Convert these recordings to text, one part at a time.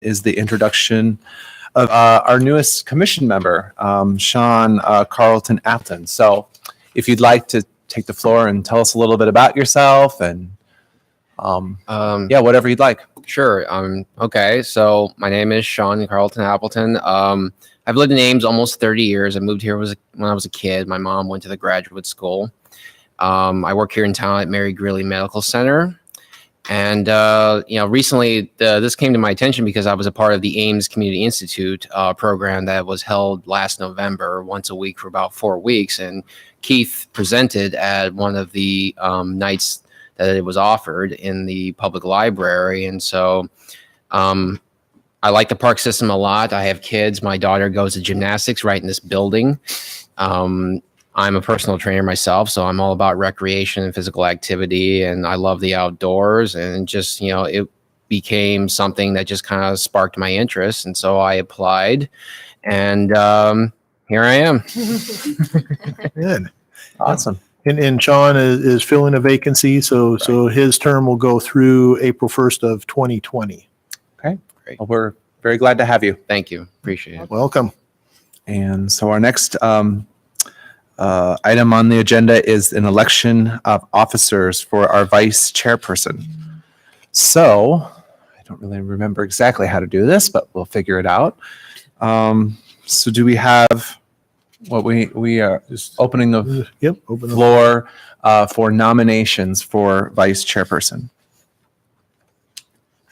is the introduction of our newest commission member, Sean Carlton Appleton. So if you'd like to take the floor and tell us a little bit about yourself and whatever you'd like. Sure. Okay. So my name is Sean Carlton Appleton. I've lived in Ames almost 30 years. I moved here when I was a kid. My mom went to the graduate school. I work here in town at Mary Greeley Medical Center. And, recently this came to my attention because I was a part of the Ames Community Institute program that was held last November, once a week for about 4 weeks. And Keith presented at one of the nights that it was offered in the public library. And so I like the park system a lot. I have kids. My daughter goes to gymnastics right in this building. I'm a personal trainer myself, so I'm all about recreation and physical activity, and I love the outdoors. And just, it became something that just kind of sparked my interest. And so I applied, and here I am. Good. Awesome. And Sean is filling a vacancy, so his term will go through April 1st of 2020. Okay. Great. Well, we're very glad to have you. Thank you. Appreciate it. Welcome. And so our next item on the agenda is an election of officers for our vice chairperson. So I don't really remember exactly how to do this, but we'll figure it out. So do we have what we are just opening the Open the floor for nominations for vice chairperson?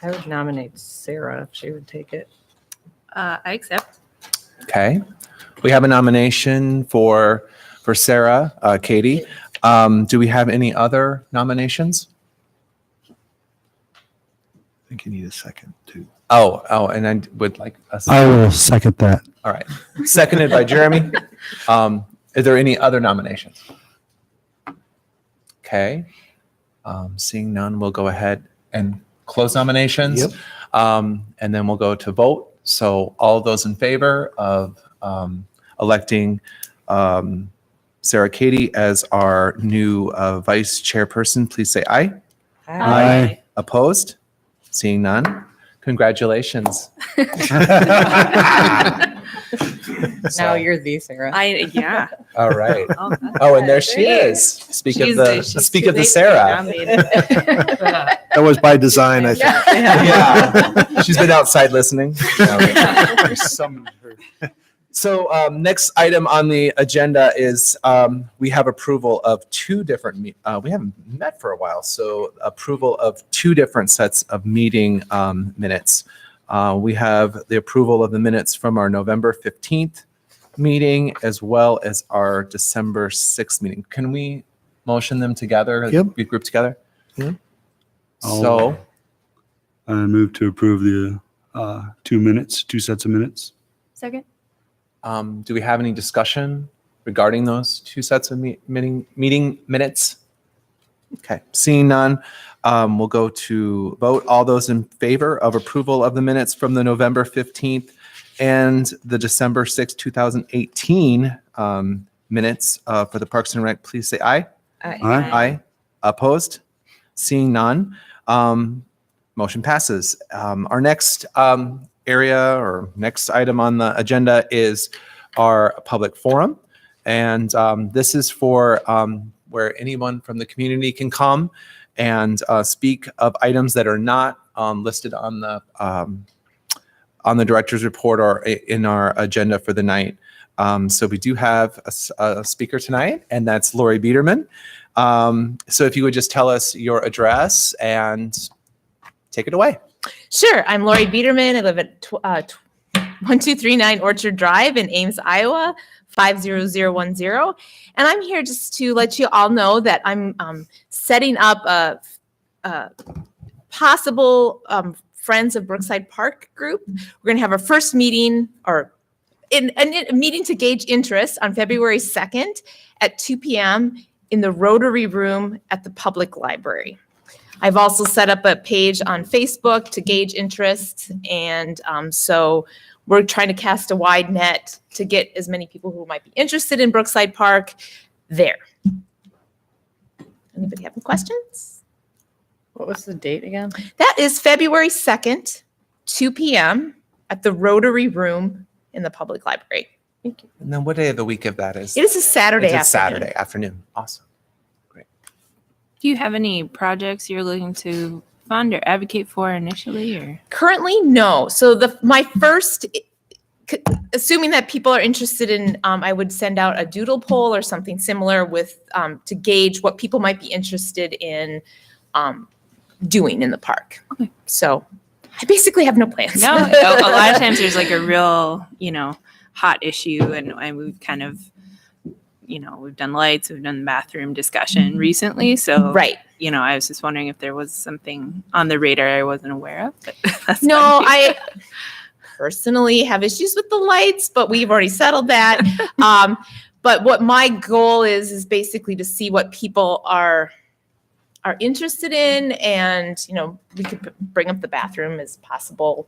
I would nominate Sarah if she would take it. I accept. Okay. We have a nomination for Sarah, Katie. Do we have any other nominations? I think you need a second too. Oh, and I would like us. I will second that. All right. Seconded by Jeremy. Is there any other nominations? Okay. Seeing none, we'll go ahead and close nominations. Yep. And then we'll go to vote. So all those in favor of electing Sarah Katie as our new vice chairperson, please say aye. Aye. Opposed? Seeing none. Congratulations. Now you're the Sarah. Yeah. All right. Oh, Oh, and there she is. Speak of the Sarah. That was by design, I think. Yeah. She's been outside listening. So next item on the agenda is we have approval of two different, we haven't met for a while, so approval of two different sets of meeting minutes. We have the approval of the minutes from our November 15th meeting as well as our December 6th meeting. Can we motion them together? Yep. Be grouped together? Yep. So I move to approve the 2 sets of minutes. Second. do we have any discussion regarding those two sets of meeting minutes? Okay, seeing none, we'll go to vote. All those in favor of approval of the minutes from the November 15th and the December 6th, 2018 minutes for the Parks and Rec, please say aye. Aye. Aye. Opposed? Seeing none, motion passes. Our next area or next item on the agenda is our public forum. And this is for where anyone from the community can come and speak of items that are not listed on the director's report or in our agenda for the night. So we do have a speaker tonight, and that's Lori Biederman. So if you would just tell us your address and take it away. Sure. I'm Lori Biederman. I live at 1239 Orchard Drive in Ames, Iowa, 50010. And I'm here just to let you all know that I'm setting up a possible Friends of Brookside Park group. We're going to have our first meeting or a meeting to gauge interest on February 2nd at 2 p.m. in the Rotary Room at the Public Library. I've also set up a page on Facebook to gauge interest, and so we're trying to cast a wide net to get as many people who might be interested in Brookside Park there. Anybody have any questions? What was the date again? That is February 2nd 2 p.m. at the Rotary Room in the public library. And then what day of the week of that is? It is a Saturday It's a afternoon. Saturday afternoon. Awesome. Do you have any projects you're looking to fund or advocate for initially, or? Currently, no. So my first, assuming that people are interested in, I would send out a doodle poll or something similar with to gauge what people might be interested in doing in the park. Okay. So I basically have no plans. No, a lot of times there's like a real, hot issue, and we've kind of, we've done lights, we've done bathroom discussion recently. So, Right. I was just wondering if there was something on the radar I wasn't aware of. But that's No, fine, too. I personally have issues with the lights, but we've already settled that. But what my goal is basically to see what people are interested in, and we could bring up the bathroom as possible.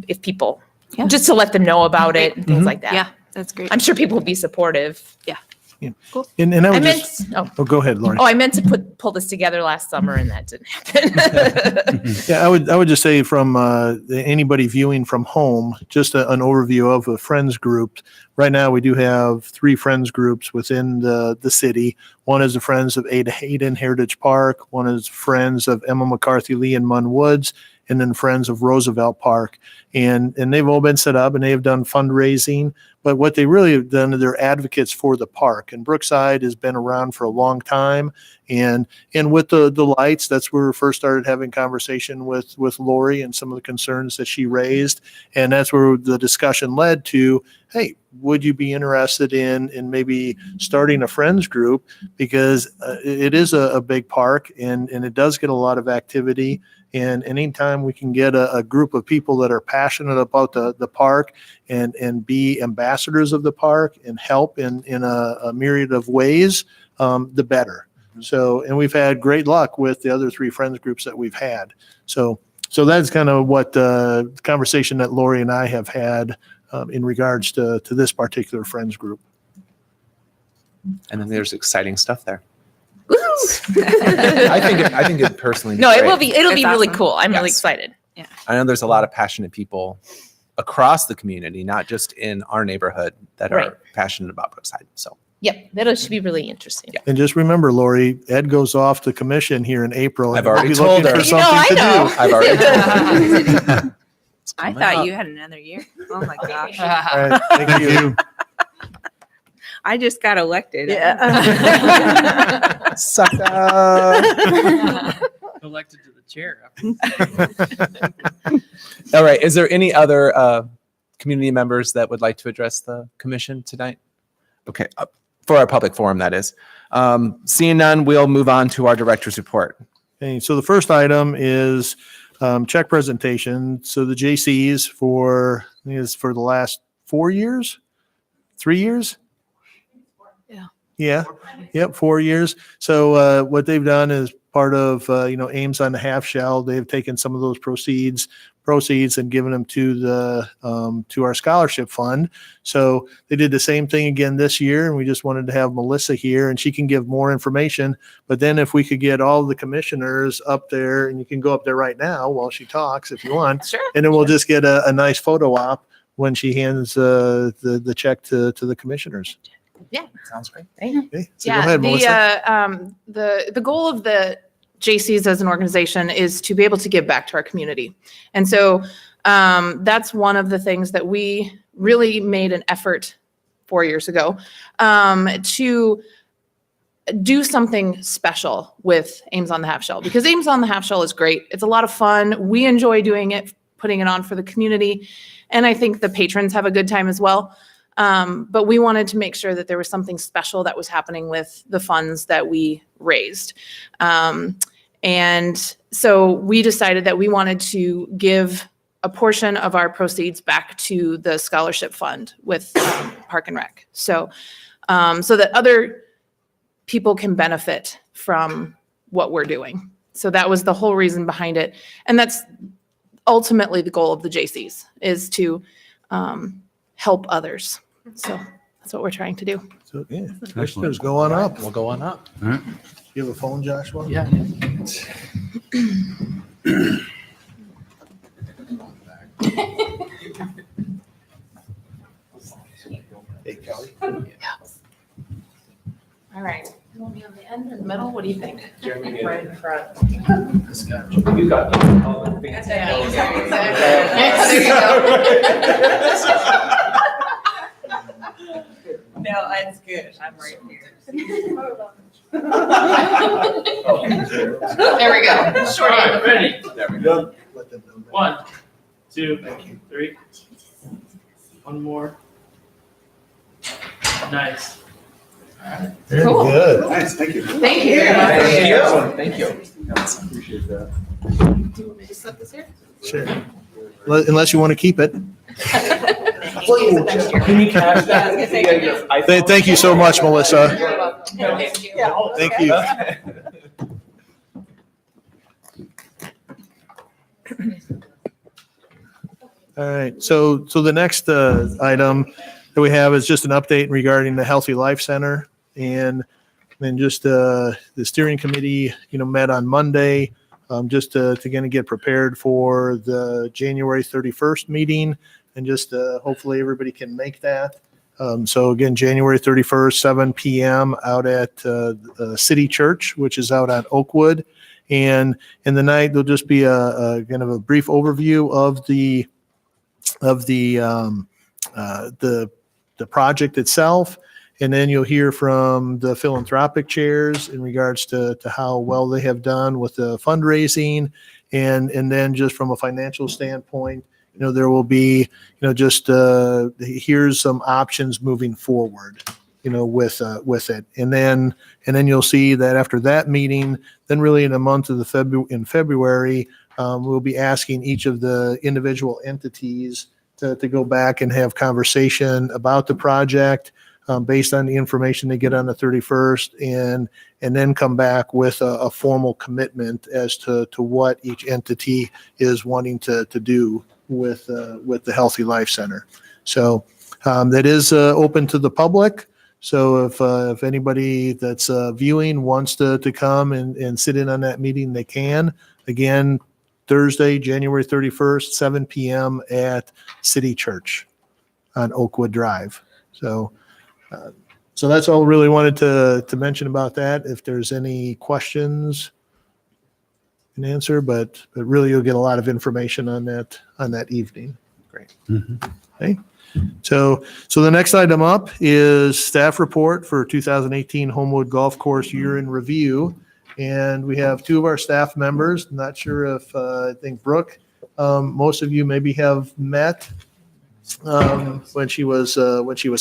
If people, Yeah. just to let them know about it and things Mhm. like that. Yeah, that's great. I'm sure people will be supportive. And I I would meant, just, oh, go ahead, Lauren. I meant to pull this together last summer, and that didn't happen. Yeah, I would just say from anybody viewing from home, just an overview of a friends group. Right now, we do have 3 friends groups within the city. One is the Friends of Ada Hayden Heritage Park. One is Friends of Emma McCarthy Lee in Munn Woods, and then Friends of Roosevelt Park. And they've all been set up and they have done fundraising. But what they really have done, they're advocates for the park. And Brookside has been around for a long time. And with the lights, that's where we first started having conversation with Lori and some of the concerns that she raised. And that's where the discussion led to, hey, would you be interested in maybe starting a friends group? Because it is a big park and it does get a lot of activity. And anytime we can get a group of people that are passionate about the park and be ambassadors of the park and help in a myriad of ways, the better. So, and we've had great luck with the other 3 friends groups that we've had. So that's kind of what the conversation that Lori and I have had in regards to this particular friends group. And then there's exciting stuff there. Woo! I think it personally. No, it will great. be. It'll be That's really awesome. cool. I'm really Yes. excited. I know there's a lot of passionate people across the community, not just in our neighborhood, that Right. are passionate about Brookside. So Yep, that should be really interesting. Yeah. And just remember, Lori, Ed goes off to commission here in April. and I've already we'll be told looking her. for You know, something I know. to do. I've already. It's I coming thought up. you had another year. Oh my gosh. All right, thank you. I just got elected. Sucker. Elected to the chair. All right. Is there any other community members that would like to address the commission tonight? Okay. For our public forum, that is. Seeing none, we'll move on to our director's report. Okay, so the first item is check presentation. So the JCs for the last 4 years, 3 years? Yeah. Yep, 4 years. So what they've done is part of Ames on the Half Shell. They've taken some of those proceeds and given them to our scholarship fund. So they did the same thing again this year, and we just wanted to have Melissa here, and she can give more information. But then if we could get all the commissioners up there, and you can go up there right now while she talks if you want, Sure. and then we'll just get a nice photo op when she hands the check to the commissioners. Sounds great. Okay, so go ahead, Melissa. The goal of the JCs as an organization is to be able to give back to our community. And so that's one of the things that we really made an effort 4 years ago to do something special with Ames on the Half Shell, because Ames on the Half Shell is great. It's a lot of fun. We enjoy doing it, putting it on for the community. And I think the patrons have a good time as well. But we wanted to make sure that there was something special that was happening with the funds that we raised. And so we decided that we wanted to give a portion of our proceeds back to the scholarship fund with Park and Rec. So that other people can benefit from what we're doing. So that was the whole reason behind it. And that's ultimately the goal of the JCs, is to help others. So that's what we're trying to do. So, yeah, commissioners, go on up. We'll go on up. You have a phone, Joshua? Yeah. middle? What do you think? Right in front. You got No, that's good. I'm right here. There we go. Short All end. right, ready? There we go. Let them know. 1, 2, 3. One more. Nice. Very Cool. good. Nice, thank you. Thank you. Thank you. Appreciate that. Do you want me to set this here? Sure. Unless you want to keep it. We'll use it next year. Can you catch that? Thank you so much, Melissa. You're welcome. Thank you. Thank you. All right, so the next item that we have is just an update regarding the Healthy Life Center. And then just the steering committee, met on Monday, just to kind of get prepared for the January 31st meeting, and just hopefully everybody can make that. So again, January 31st, 7 p.m. out at City Church, which is out on Oakwood. And in the night, there'll just be a kind of a brief overview of the project itself. And then you'll hear from the philanthropic chairs in regards to how well they have done with the fundraising. And then just from a financial standpoint, there will be, just here's some options moving forward, with it. And then you'll see that after that meeting, then really in the month of February, we'll be asking each of the individual entities to go back and have conversation about the project based on the information they get on the 31st, and then come back with a formal commitment as to what each entity is wanting to do with the Healthy Life Center. So that is open to the public. So if anybody that's viewing wants to come and sit in on that meeting, they can. Again, Thursday, January 31st, 7 p.m. at City Church on Oakwood Drive. So that's all really wanted to mention about that. If there's any questions, an answer, but really you'll get a lot of information on that evening. Great. Okay. So the next item up is staff report for 2018 Homewood Golf Course year in review. And we have two of our staff members. Not sure if I think Brooke, most of you maybe have met when she was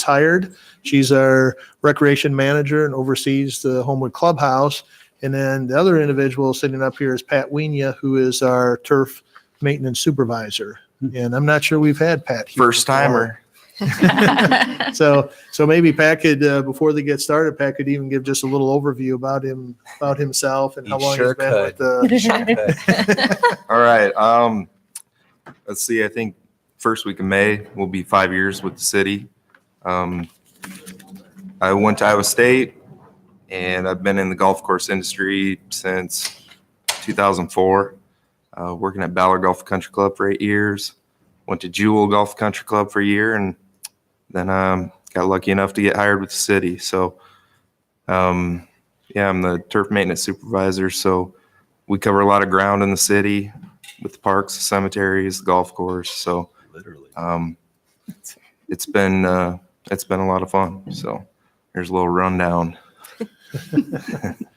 hired. She's our recreation manager and oversees the Homewood Clubhouse. And then the other individual sitting up here is Pat Wienia, who is our turf maintenance supervisor. And I'm not sure we've had Pat here First timer. So maybe Pat could, before they get started, Pat could even give just a little overview about himself and how long he's been with the. All right. Let's see. I think first week of May will be 5 years with the city. I went to Iowa State, and I've been in the golf course industry since 2004. Working at Ballard Golf Country Club for 8 years. Went to Jewel Golf Country Club for a year, and then got lucky enough to get hired with the city. So, I'm the turf maintenance supervisor. So we cover a lot of ground in the city with the parks, the cemeteries, the golf course. So Literally. it's been a lot of fun. So there's a little rundown.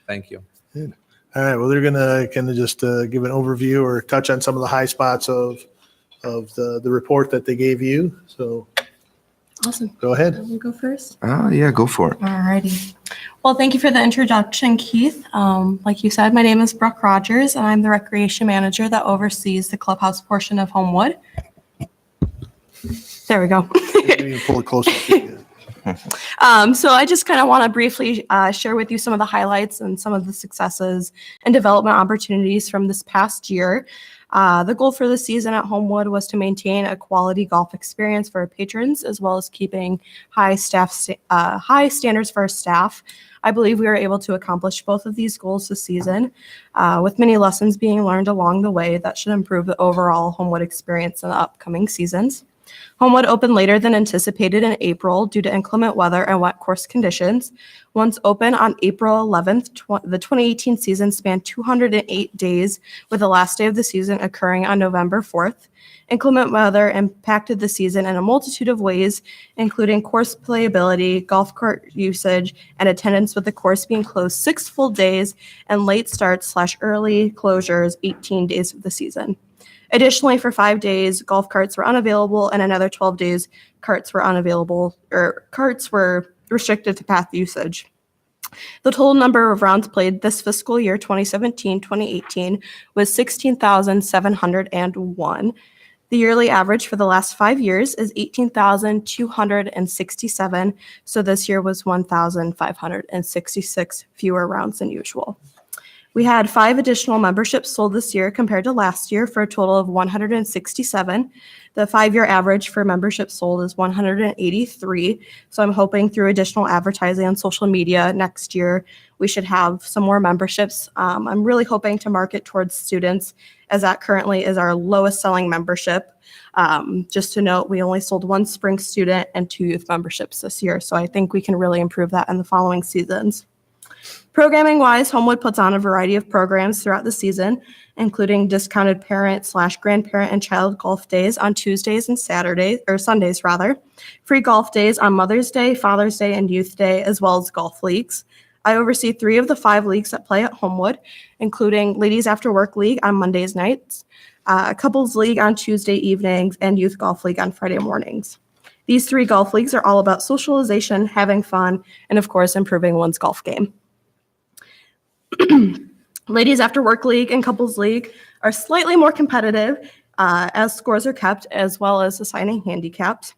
Thank you. All right. Well, they're gonna kind of just give an overview or touch on some of the high spots of the report that they gave you. So Awesome. go ahead. We'll go first. Yeah, go for it. Alrighty. Well, thank you for the introduction, Keith. Like you said, my name is Brooke Rogers, and I'm the recreation manager that oversees the clubhouse portion of Homewood. There we go. Maybe pull it closer. So I just kind of want to briefly share with you some of the highlights and some of the successes and development opportunities from this past year. The goal for the season at Homewood was to maintain a quality golf experience for our patrons, as well as keeping high standards for our staff. I believe we were able to accomplish both of these goals this season, with many lessons being learned along the way that should improve the overall Homewood experience in the upcoming seasons. Homewood opened later than anticipated in April due to inclement weather and wet course conditions. Once open on April 11th, the 2018 season spanned 208 days, with the last day of the season occurring on November 4th. Inclement weather impacted the season in a multitude of ways, including course playability, golf cart usage, and attendance, with the course being closed 6 full days and late starts / early closures 18 days of the season. Additionally, for 5 days, golf carts were unavailable, and another 12 days, carts were restricted to path usage. The total number of rounds played this fiscal year, 2017-2018, was 16,701. The yearly average for the last 5 years is 18,267, so this year was 1,566 fewer rounds than usual. We had 5 additional memberships sold this year compared to last year for a total of 167. The 5-year average for memberships sold is 183. So I'm hoping through additional advertising on social media next year, we should have some more memberships. I'm really hoping to market towards students, as that currently is our lowest selling membership. Just to note, we only sold 1 spring student and 2 youth memberships this year. So I think we can really improve that in the following seasons. Programming-wise, Homewood puts on a variety of programs throughout the season, including discounted parent / grandparent and child golf days on Tuesdays and Sundays, free golf days on Mother's Day, Father's Day, and Youth Day, as well as golf leagues. I oversee 3 of the 5 leagues that play at Homewood, including Ladies After Work League on Mondays nights, Couples League on Tuesday evenings, and Youth Golf League on Friday mornings. These 3 golf leagues are all about socialization, having fun, and of course, improving one's golf game. Ladies After Work League and Couples League are slightly more competitive as scores are kept, as well as assigning handicaps.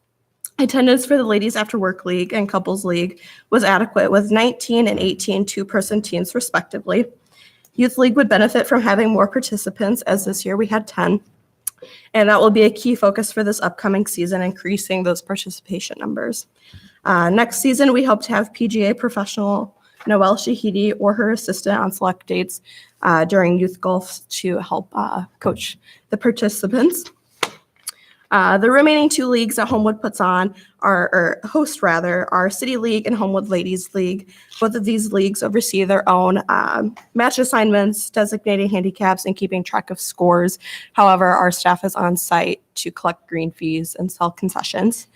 Attendance for the Ladies After Work League and Couples League was adequate, with 19 and 18 two-person teams respectively. Youth League would benefit from having more participants, as this year we had 10. And that will be a key focus for this upcoming season, increasing those participation numbers. Next season, we hope to have PGA professional Noelle Shahidi or her assistant on select dates during youth golf to help coach the participants. The remaining 2 leagues that Homewood puts on are City League and Homewood Ladies League. Both of these leagues oversee their own match assignments, designating handicaps, and keeping track of scores. However, our staff is on site to collect green fees and sell concessions.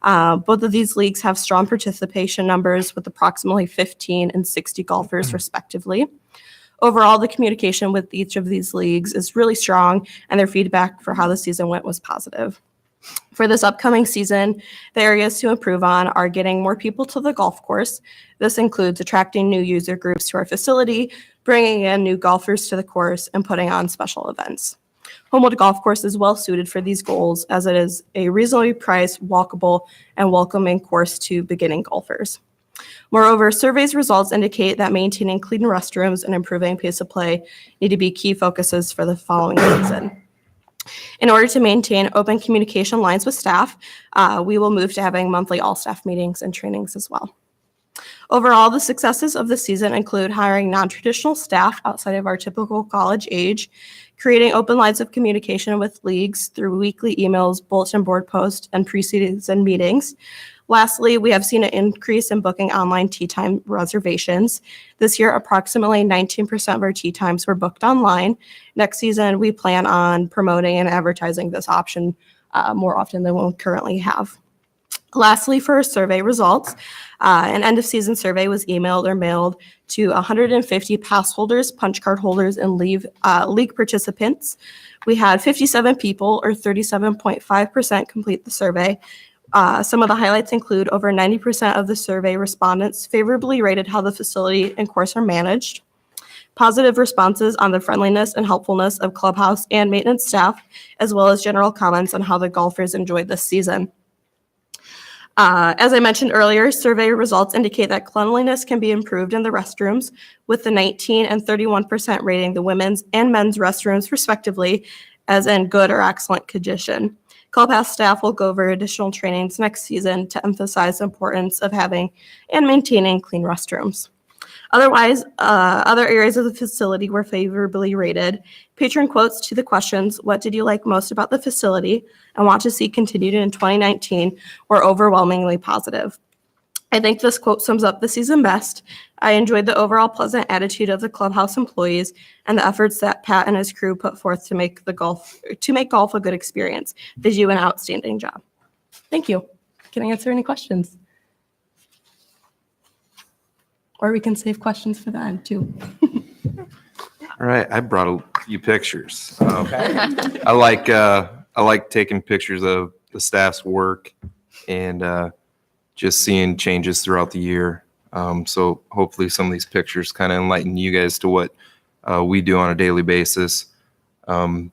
Both of these leagues have strong participation numbers, with approximately 15 and 60 golfers respectively. Overall, the communication with each of these leagues is really strong, and their feedback for how the season went was positive. For this upcoming season, the areas to improve on are getting more people to the golf course. This includes attracting new user groups to our facility, bringing in new golfers to the course, and putting on special events. Homewood Golf Course is well suited for these goals, as it is a reasonably priced, walkable, and welcoming course to beginning golfers. Moreover, surveys results indicate that maintaining clean restrooms and improving pace of play need to be key focuses for the following season. In order to maintain open communication lines with staff, we will move to having monthly all-staff meetings and trainings as well. Overall, the successes of the season include hiring non-traditional staff outside of our typical college age, creating open lines of communication with leagues through weekly emails, bulletin board posts, and pre-season meetings. Lastly, we have seen an increase in booking online tee time reservations. This year, approximately 19% of our tee times were booked online. Next season, we plan on promoting and advertising this option more often than we currently have. Lastly, for our survey results, an end-of-season survey was emailed or mailed to 150 pass holders, punch card holders, and league participants. We had 57 people, or 37.5%, complete the survey. Some of the highlights include over 90% of the survey respondents favorably rated how the facility and course are managed, positive responses on the friendliness and helpfulness of clubhouse and maintenance staff, as well as general comments on how the golfers enjoyed this season. As I mentioned earlier, survey results indicate that cleanliness can be improved in the restrooms, with the 19 and 31% rating the women's and men's restrooms respectively as in good or excellent condition. Clubhouse staff will go over additional trainings next season to emphasize the importance of having and maintaining clean restrooms. Otherwise, other areas of the facility were favorably rated. Patron quotes to the questions, what did you like most about the facility and want to see continued in 2019, were overwhelmingly positive. I think this quote sums up the season best. I enjoyed the overall pleasant attitude of the clubhouse employees and the efforts that Pat and his crew put forth to make golf a good experience. They do an outstanding job. Thank you. Can I answer any questions? Or we can save questions for the end too. All right, I brought a few pictures. I like taking pictures of the staff's work and just seeing changes throughout the year. So hopefully some of these pictures kind of enlighten you guys to what we do on a daily basis. We'll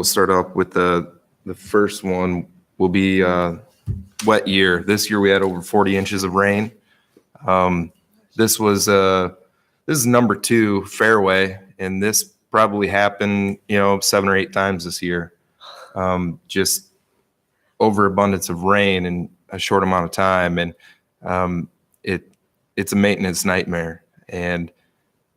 start off with the first one will be wet year. This year we had over 40 inches of rain. This is number 2 fairway, and this probably happened, 7 or 8 times this year. Just overabundance of rain in a short amount of time, and it's a maintenance nightmare. And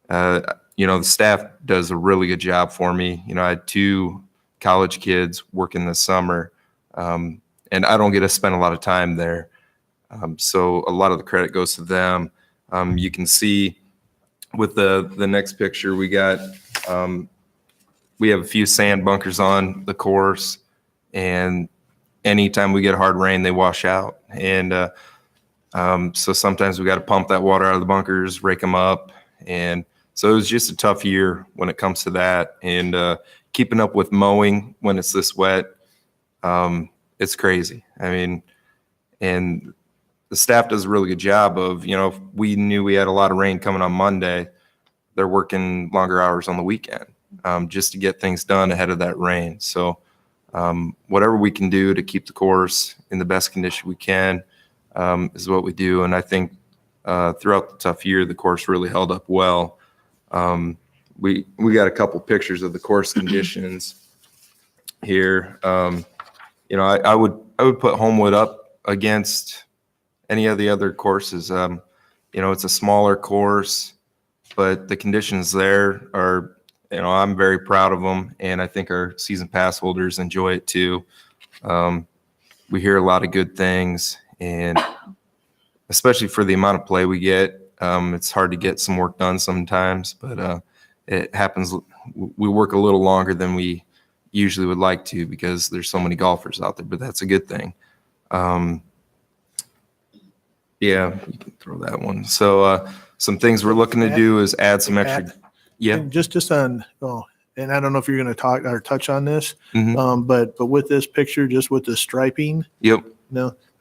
the staff does a really good job for me. I had 2 college kids working this summer, and I don't get to spend a lot of time there. So a lot of the credit goes to them. You can see with the next picture, we have a few sand bunkers on the course, and anytime we get hard rain, they wash out. And so sometimes we got to pump that water out of the bunkers, rake them up. And so it was just a tough year when it comes to that. And keeping up with mowing when it's this wet, it's crazy. I mean, and the staff does a really good job of, if we knew we had a lot of rain coming on Monday, they're working longer hours on the weekend just to get things done ahead of that rain. So whatever we can do to keep the course in the best condition we can is what we do. And I think throughout the tough year, the course really held up well. We got a couple pictures of the course conditions here. I would put Homewood up against any of the other courses. It's a smaller course, but the conditions there are, I'm very proud of them, and I think our season pass holders enjoy it too. We hear a lot of good things, and especially for the amount of play we get, it's hard to get some work done sometimes, but it happens. We work a little longer than we usually would like to because there's so many golfers out there, but that's a good thing. Yeah, you can throw that one. So some things we're looking to do is add some extra. Yeah. And just on, and I don't know if you're going to talk or touch on this, Mhm. but with this picture, just with the striping, Yep.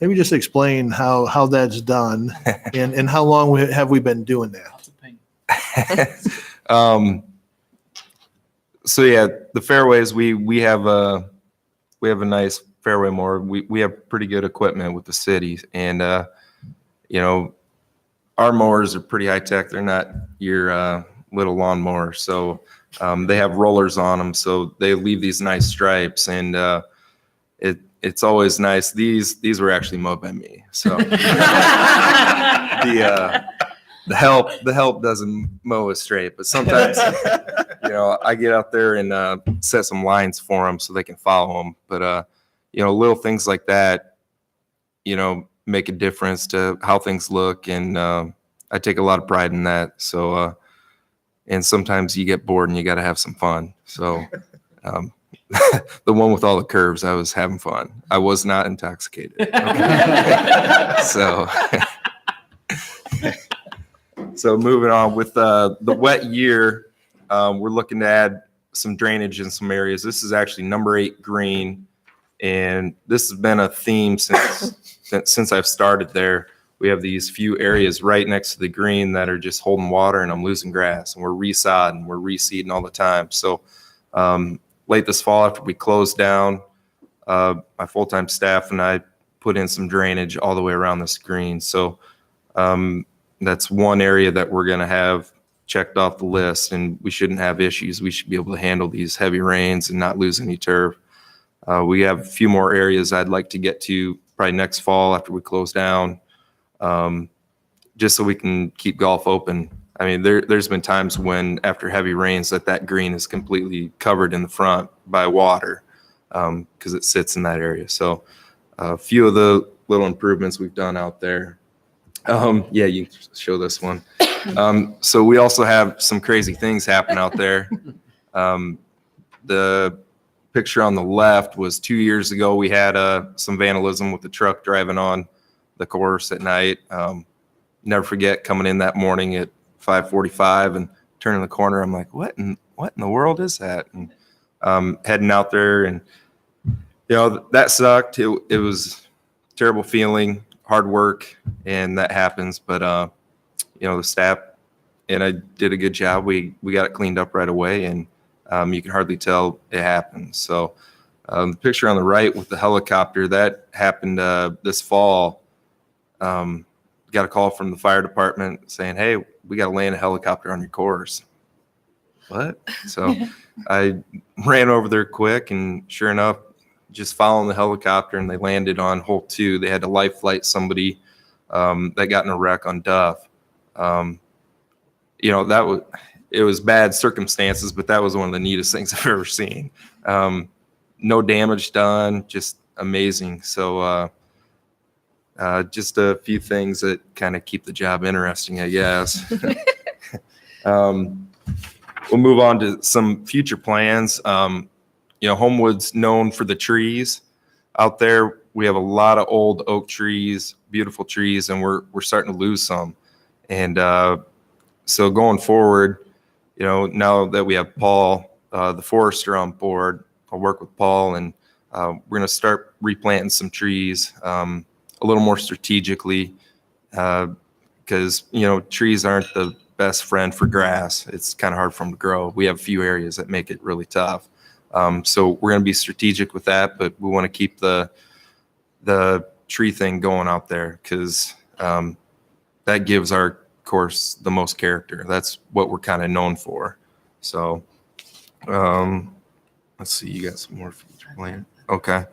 maybe just explain how that's done and how long have we been doing that? So yeah, the fairways, we have a nice fairway mower. We have pretty good equipment with the city, and our mowers are pretty high tech. They're not your little lawn mower. So they have rollers on them, so they leave these nice stripes, and it's always nice. These were actually mowed by me. So the help doesn't mow us straight, but sometimes I get out there and set some lines for them so they can follow them. But little things like that, make a difference to how things look, and I take a lot of pride in that. So and sometimes you get bored and you got to have some fun. So the one with all the curves, I was having fun. I was not intoxicated. Okay. So moving on with the wet year, we're looking to add some drainage in some areas. This is actually number 8 green, and this has been a theme since I've started there. We have these few areas right next to the green that are just holding water, and I'm losing grass, and we're resodding, we're reseeding all the time. So late this fall, after we closed down, my full-time staff and I put in some drainage all the way around this green. So that's one area that we're going to have checked off the list, and we shouldn't have issues. We should be able to handle these heavy rains and not lose any turf. We have a few more areas I'd like to get to probably next fall after we close down. just so we can keep golf open. I mean, there's been times when after heavy rains that green is completely covered in the front by water because it sits in that area. So a few of the little improvements we've done out there. Yeah, you can show this one. So we also have some crazy things happen out there. The picture on the left was 2 years ago. We had some vandalism with the truck driving on the course at night. Never forget coming in that morning at 5:45 and turning the corner. I'm like, what in the world is that? And heading out there, and that sucked. It was a terrible feeling, hard work, and that happens. But the staff and I did a good job. We got it cleaned up right away, and you can hardly tell it happened. So the picture on the right with the helicopter, that happened this fall. Got a call from the fire department saying, hey, we got to land a helicopter on your course. What? So I ran over there quick, and sure enough, just following the helicopter, and they landed on hole 2. They had to life flight somebody that got in a wreck on Duff. It was bad circumstances, but that was one of the neatest things I've ever seen. No damage done, just amazing. So just a few things that kind of keep the job interesting, I guess. We'll move on to some future plans. Homewood's known for the trees out there. We have a lot of old oak trees, beautiful trees, and we're starting to lose some. And so going forward, now that we have Paul, the forester, on board, I'll work with Paul, and we're going to start replanting some trees a little more strategically because, trees aren't the best friend for grass. It's kind of hard for them to grow. We have a few areas that make it really tough. So we're going to be strategic with that, but we want to keep the tree thing going out there because that gives our course the most character. That's what we're kind of known for. So let's see, you got some more future plans? Okay.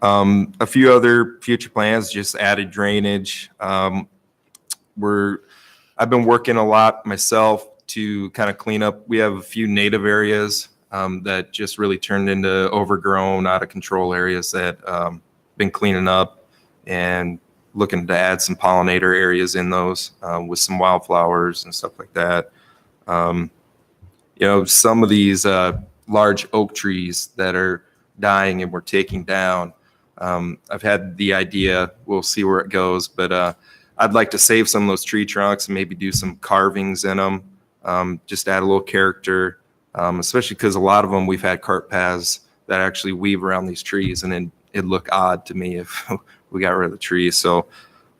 A few other future plans, just added drainage. I've been working a lot myself to kind of clean up. We have a few native areas that just really turned into overgrown, out of control areas that been cleaning up and looking to add some pollinator areas in those with some wildflowers and stuff like that. Some of these large oak trees that are dying and we're taking down. I've had the idea, we'll see where it goes, but I'd like to save some of those tree trunks and maybe do some carvings in them, just add a little character, especially because a lot of them we've had cart paths that actually weave around these trees, and then it'd look odd to me if we got rid of the trees. So,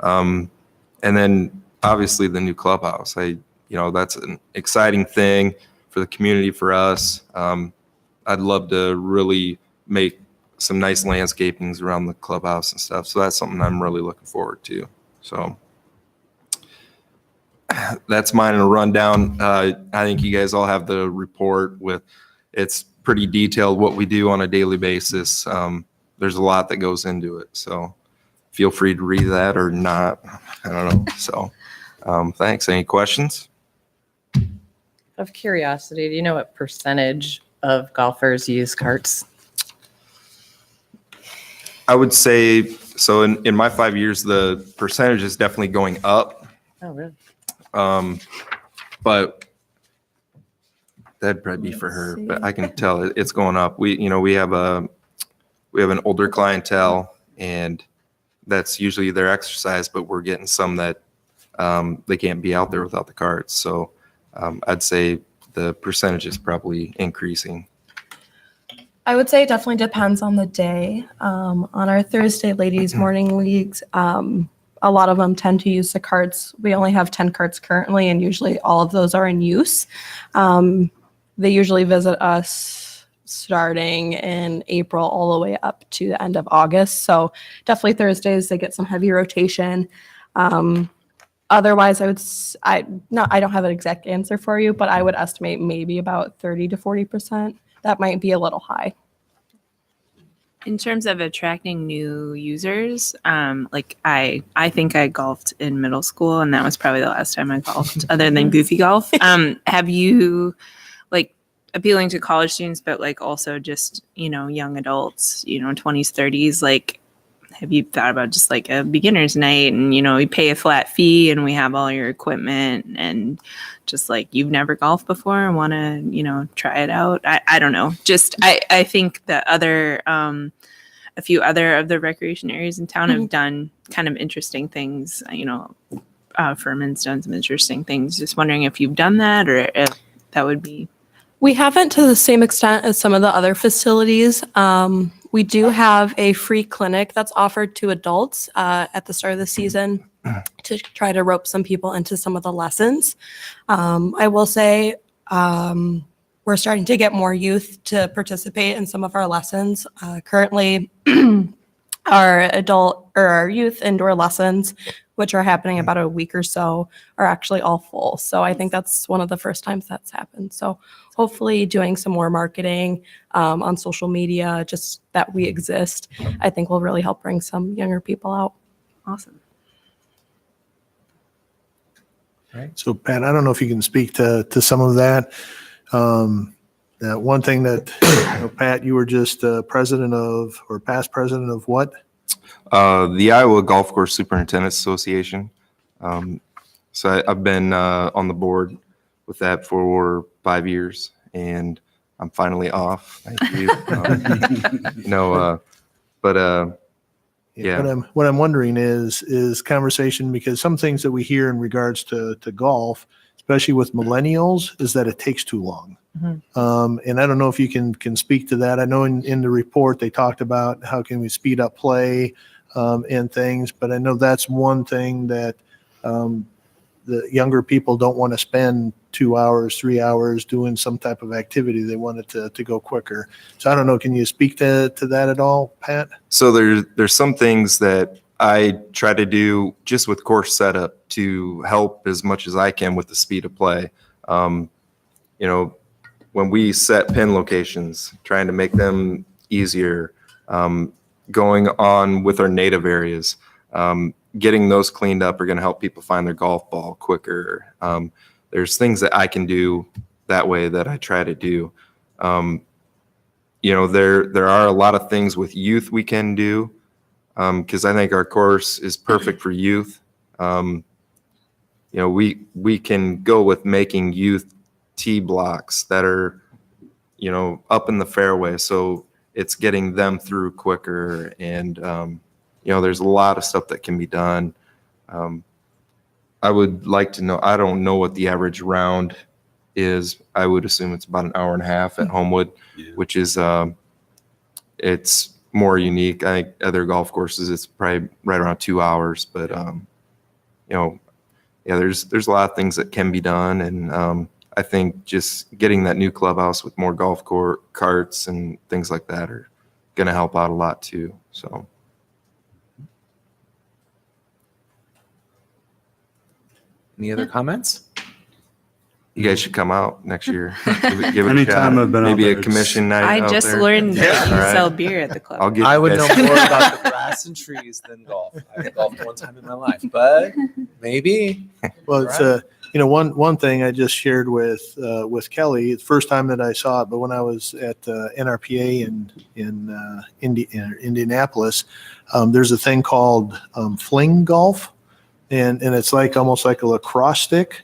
and then obviously the new clubhouse, that's an exciting thing for the community, for us. I'd love to really make some nice landscapings around the clubhouse and stuff. So that's something I'm really looking forward to. So that's mine in a rundown. I think you guys all have the report it's pretty detailed what we do on a daily basis. There's a lot that goes into it. So feel free to read that or not. I don't know. So thanks. Any questions? Of curiosity, do you know what percentage of golfers use carts? I would say, so in my 5 years, the percentage is definitely going up. Oh, really? But that'd probably be for her, but I can tell it's going up. We have an older clientele, and that's usually their exercise, but we're getting some that they can't be out there without the carts. So I'd say the percentage is probably increasing. I would say it definitely depends on the day. On our Thursday ladies morning leagues, a lot of them tend to use the carts. We only have 10 carts currently, and usually all of those are in use. They usually visit us starting in April all the way up to the end of August. So definitely Thursdays, they get some heavy rotation. Otherwise, I don't have an exact answer for you, but I would estimate maybe about 30 to 40%. That might be a little high. In terms of attracting new users, like I think I golfed in middle school, and that was probably the last time I golfed, other than Goofy Golf. Have you like appealing to college students, but like also just young adults, 20s, 30s? Like, have you thought about just like a beginner's night, and you pay a flat fee, and we have all your equipment, and just like you've never golfed before and want to try it out? I don't know. Just I think the other a few other of the recreation areas in town have done kind of interesting things. Furman's done some interesting things. Just wondering if you've done that, or if that would be. We haven't to the same extent as some of the other facilities. We do have a free clinic that's offered to adults at the start of the season to try to rope some people into some of the lessons. I will say we're starting to get more youth to participate in some of our lessons. Currently, our youth indoor lessons, which are happening about a week or so, are actually all full. So I think that's one of the first times that's happened. So hopefully doing some more marketing on social media, just that we exist, I think will really help bring some younger people out. Awesome. So Pat, I don't know if you can speak to some of that. One thing that, Pat, you were just president of, or past president of what? The Iowa Golf Course Superintendents Association. So I've been on the board with that for 5 years, and I'm finally off. Thank you. Yeah. What I'm wondering is conversation, because some things that we hear in regards to golf, especially with millennials, is that it takes too long. And I don't know if you can speak to that. I know in the report they talked about how can we speed up play and things, but I know that's one thing that the younger people don't want to spend 2 hours, 3 hours doing some type of activity. They want it to go quicker. So I don't know, can you speak to that at all, Pat? So there's some things that I try to do just with course setup to help as much as I can with the speed of play. When we set pin locations, trying to make them easier, going on with our native areas, getting those cleaned up are going to help people find their golf ball quicker. There's things that I can do that way that I try to do. There are a lot of things with youth we can do, because I think our course is perfect for youth. We can go with making youth tee blocks that are, up in the fairway. So it's getting them through quicker. And, there's a lot of stuff that can be done. I would like to know, I don't know what the average round is. I would assume it's about an hour and a half at Homewood, which is, it's more unique. I think other golf courses, it's probably right around 2 hours, but, there's a lot of things that can be done. And, I think just getting that new clubhouse with more golf carts and things like that are going to help out a lot too. So. Any other comments? You guys should come out next year. Give it a Anytime shot. I've been out Maybe there, a commission night. I out just there. learned that you All right. sell beer at the club. I'll get I you would know guys- more about the grass and trees than golf. I've golfed one time in my life, but maybe. Well, it's one thing I just shared with Kelly. It's the first time that I saw it, but when I was at NRPA in Indianapolis, there's a thing called fling golf, and it's like almost like a lacrosse stick.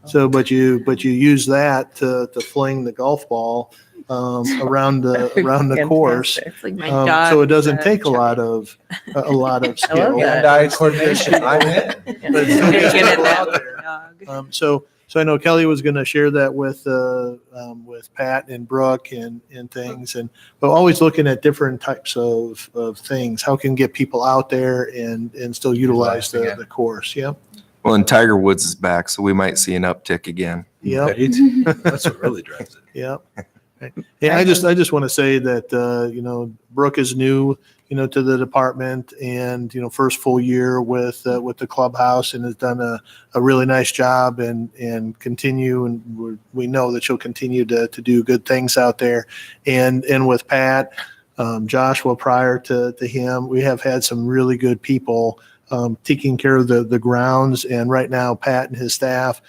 So, but you use that to fling the golf ball around the course. It's like my dog. So it doesn't take a lot of skill. that. Hand-eye coordination. I'm in. But You're good at that out with there. your dog. So I know Kelly was going to share that with Pat and Brooke and things, but always looking at different types of things. How can get people out there and still utilize the course? Yep. Well, and Tiger Woods is back, so we might see an uptick again. Yep. That's what really drives it. Yep. Yeah. I just want to say that Brooke is new to the department, and first full year with the clubhouse, and has done a really nice job and continue, and we know that she'll continue to do good things out there. And with Pat, Joshua prior to him. We have had some really good people taking care of the grounds. And right now, Pat and his staff,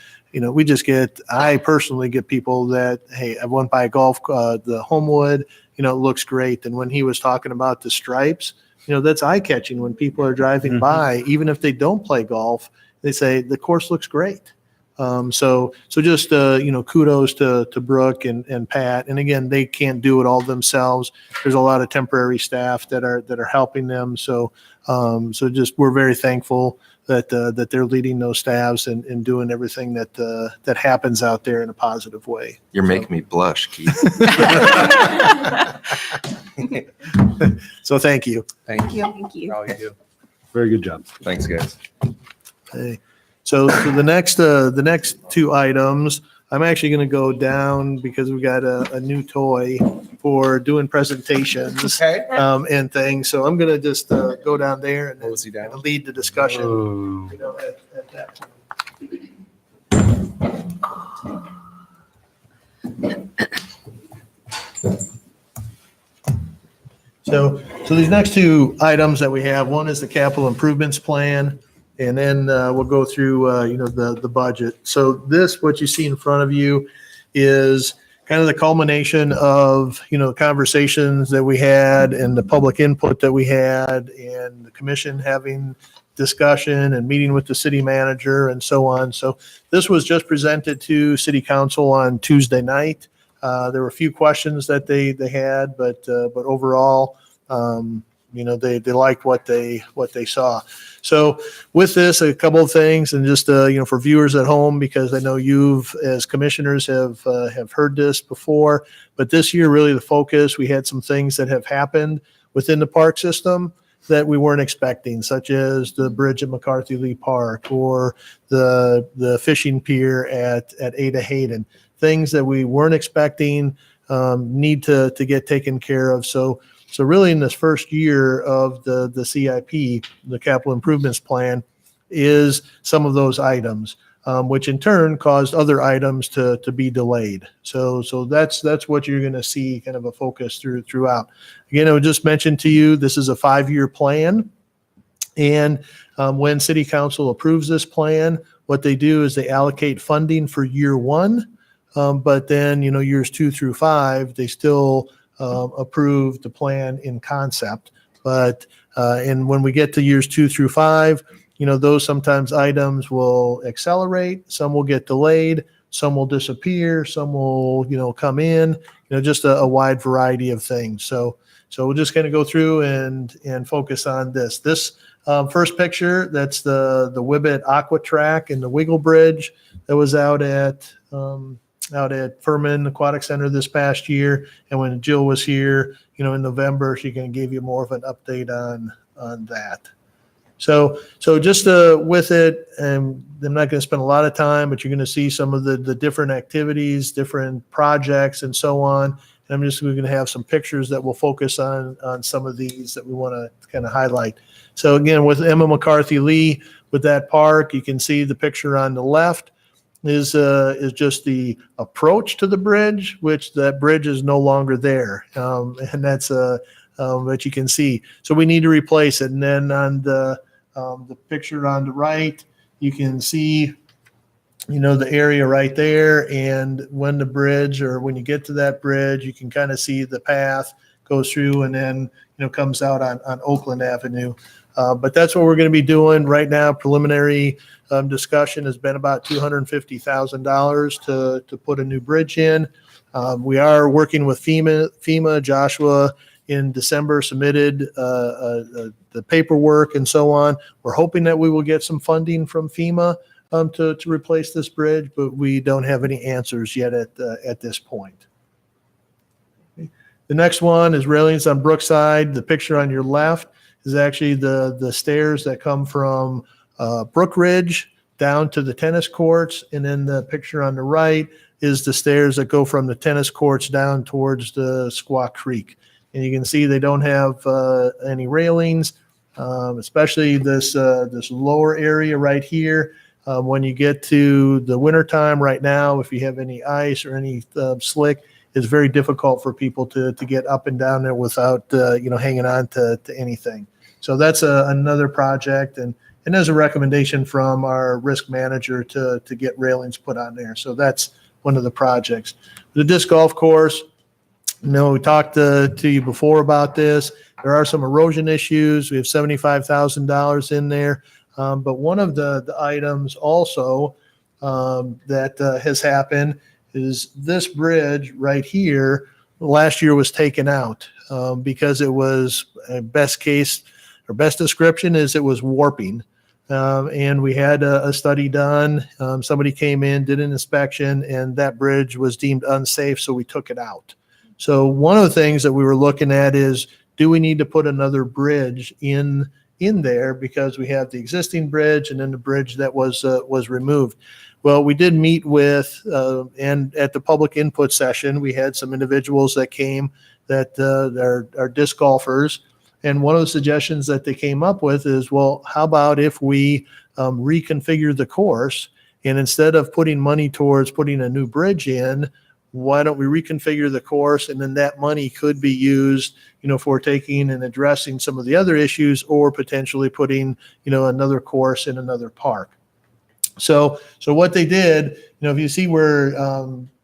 I personally get people that, hey, I went by the Homewood, it looks great. And when he was talking about the stripes, that's eye catching when people are driving by, even if they don't play golf, they say the course looks great. So just, kudos to Brooke and Pat. And again, they can't do it all themselves. There's a lot of temporary staff that are helping them. So we're very thankful that they're leading those staffs and doing everything that happens out there in a positive way. You're making me blush, Keith. So thank you. Thank you. Thank you. for all you do. Very good job. Thanks, guys. Okay. So the next two items, I'm actually going to go down because we got a new toy for doing presentations Okay. and things. So I'm going to just go down there and Mosey down. lead the discussion. Oh. At that point. So these next two items that we have, one is the capital improvements plan, and then we'll go through the budget. So what you see in front of you is kind of the culmination of conversations that we had and the public input that we had and the commission having discussion and meeting with the city manager and so on. So this was just presented to city council on Tuesday night. There were a few questions that they had, but overall, they liked what they saw. So with this, a couple of things, and just for viewers at home, because I know you've as commissioners have heard this before, but this year really the focus, we had some things that have happened within the park system that we weren't expecting, such as the bridge at McCarthy Lee Park or the fishing pier at Ada Hayden. Things that we weren't expecting need to get taken care of. So really in this first year of the CIP, the capital improvements plan, is some of those items, which in turn caused other items to be delayed. So that's what you're going to see kind of a focus throughout. Again, I would just mention to you, this is a 5-year plan. And when city council approves this plan, what they do is they allocate funding for year 1. But then, years 2 through 5, they still approve the plan in concept. But and when we get to years 2 through 5, those sometimes items will accelerate, some will get delayed, some will disappear, some will, come in, just a wide variety of things. So we're just going to go through and focus on this. This first picture, that's the Whibbit Aqua Track and the Wiggle Bridge that was out at Furman Aquatic Center this past year. And when Jill was here, in November, she can give you more of an update on that. So just with it, and I'm not going to spend a lot of time, but you're going to see some of the different activities, different projects, and so on. And I'm just going to have some pictures that will focus on some of these that we want to kind of highlight. So again, with Emma McCarthy Lee, with that park, you can see the picture on the left is just the approach to the bridge, which that bridge is no longer there. And that's what you can see. So we need to replace it. And then on the picture on the right, you can see, the area right there. And when the bridge, or when you get to that bridge, you can kind of see the path goes through and then, comes out on Oakland Avenue. But that's what we're going to be doing right now. Preliminary discussion has been about $250,000 to put a new bridge in. We are working with FEMA. Joshua in December submitted the paperwork and so on. We're hoping that we will get some funding from FEMA to replace this bridge, but we don't have any answers yet at this point. The next one is railings on Brookside. The picture on your left is actually the stairs that come from Brook Ridge down to the tennis courts. And then the picture on the right is the stairs that go from the tennis courts down towards the Squaw Creek. And you can see they don't have any railings, especially this lower area right here. When you get to the wintertime right now, if you have any ice or any slick, it's very difficult for people to get up and down there without, hanging on to anything. So that's another project. And there's a recommendation from our risk manager to get railings put on there. So that's one of the projects. The disc golf course, we talked to you before about this. There are some erosion issues. We have $75,000 in there. But one of the items also that has happened is this bridge right here last year was taken out because it was best description is it was warping. And we had a study done. Somebody came in, did an inspection, and that bridge was deemed unsafe, so we took it out. So one of the things that we were looking at is, do we need to put another bridge in there because we have the existing bridge and then the bridge that was removed? Well, we did meet with, and at the public input session, we had some individuals that came that are disc golfers. And one of the suggestions that they came up with is, well, how about if we reconfigure the course, and instead of putting money towards putting a new bridge in, why don't we reconfigure the course, and then that money could be used, for taking and addressing some of the other issues, or potentially putting, another course in another park. So what they did, if you see where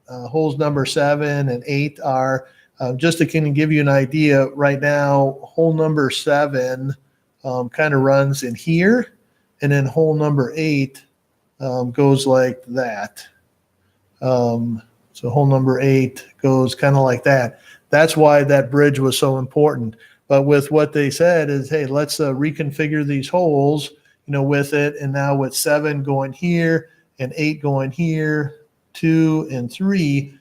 holes number 7 and 8 are, just to kind of give you an idea, right now, hole number 7 kind of runs in here, and then hole number 8 goes like that. So hole number 8 goes kind of like that. That's why that bridge was so important. But with what they said is, hey, let's reconfigure these holes, with it. And now with 7 going here and 8 going here, 2 and 3,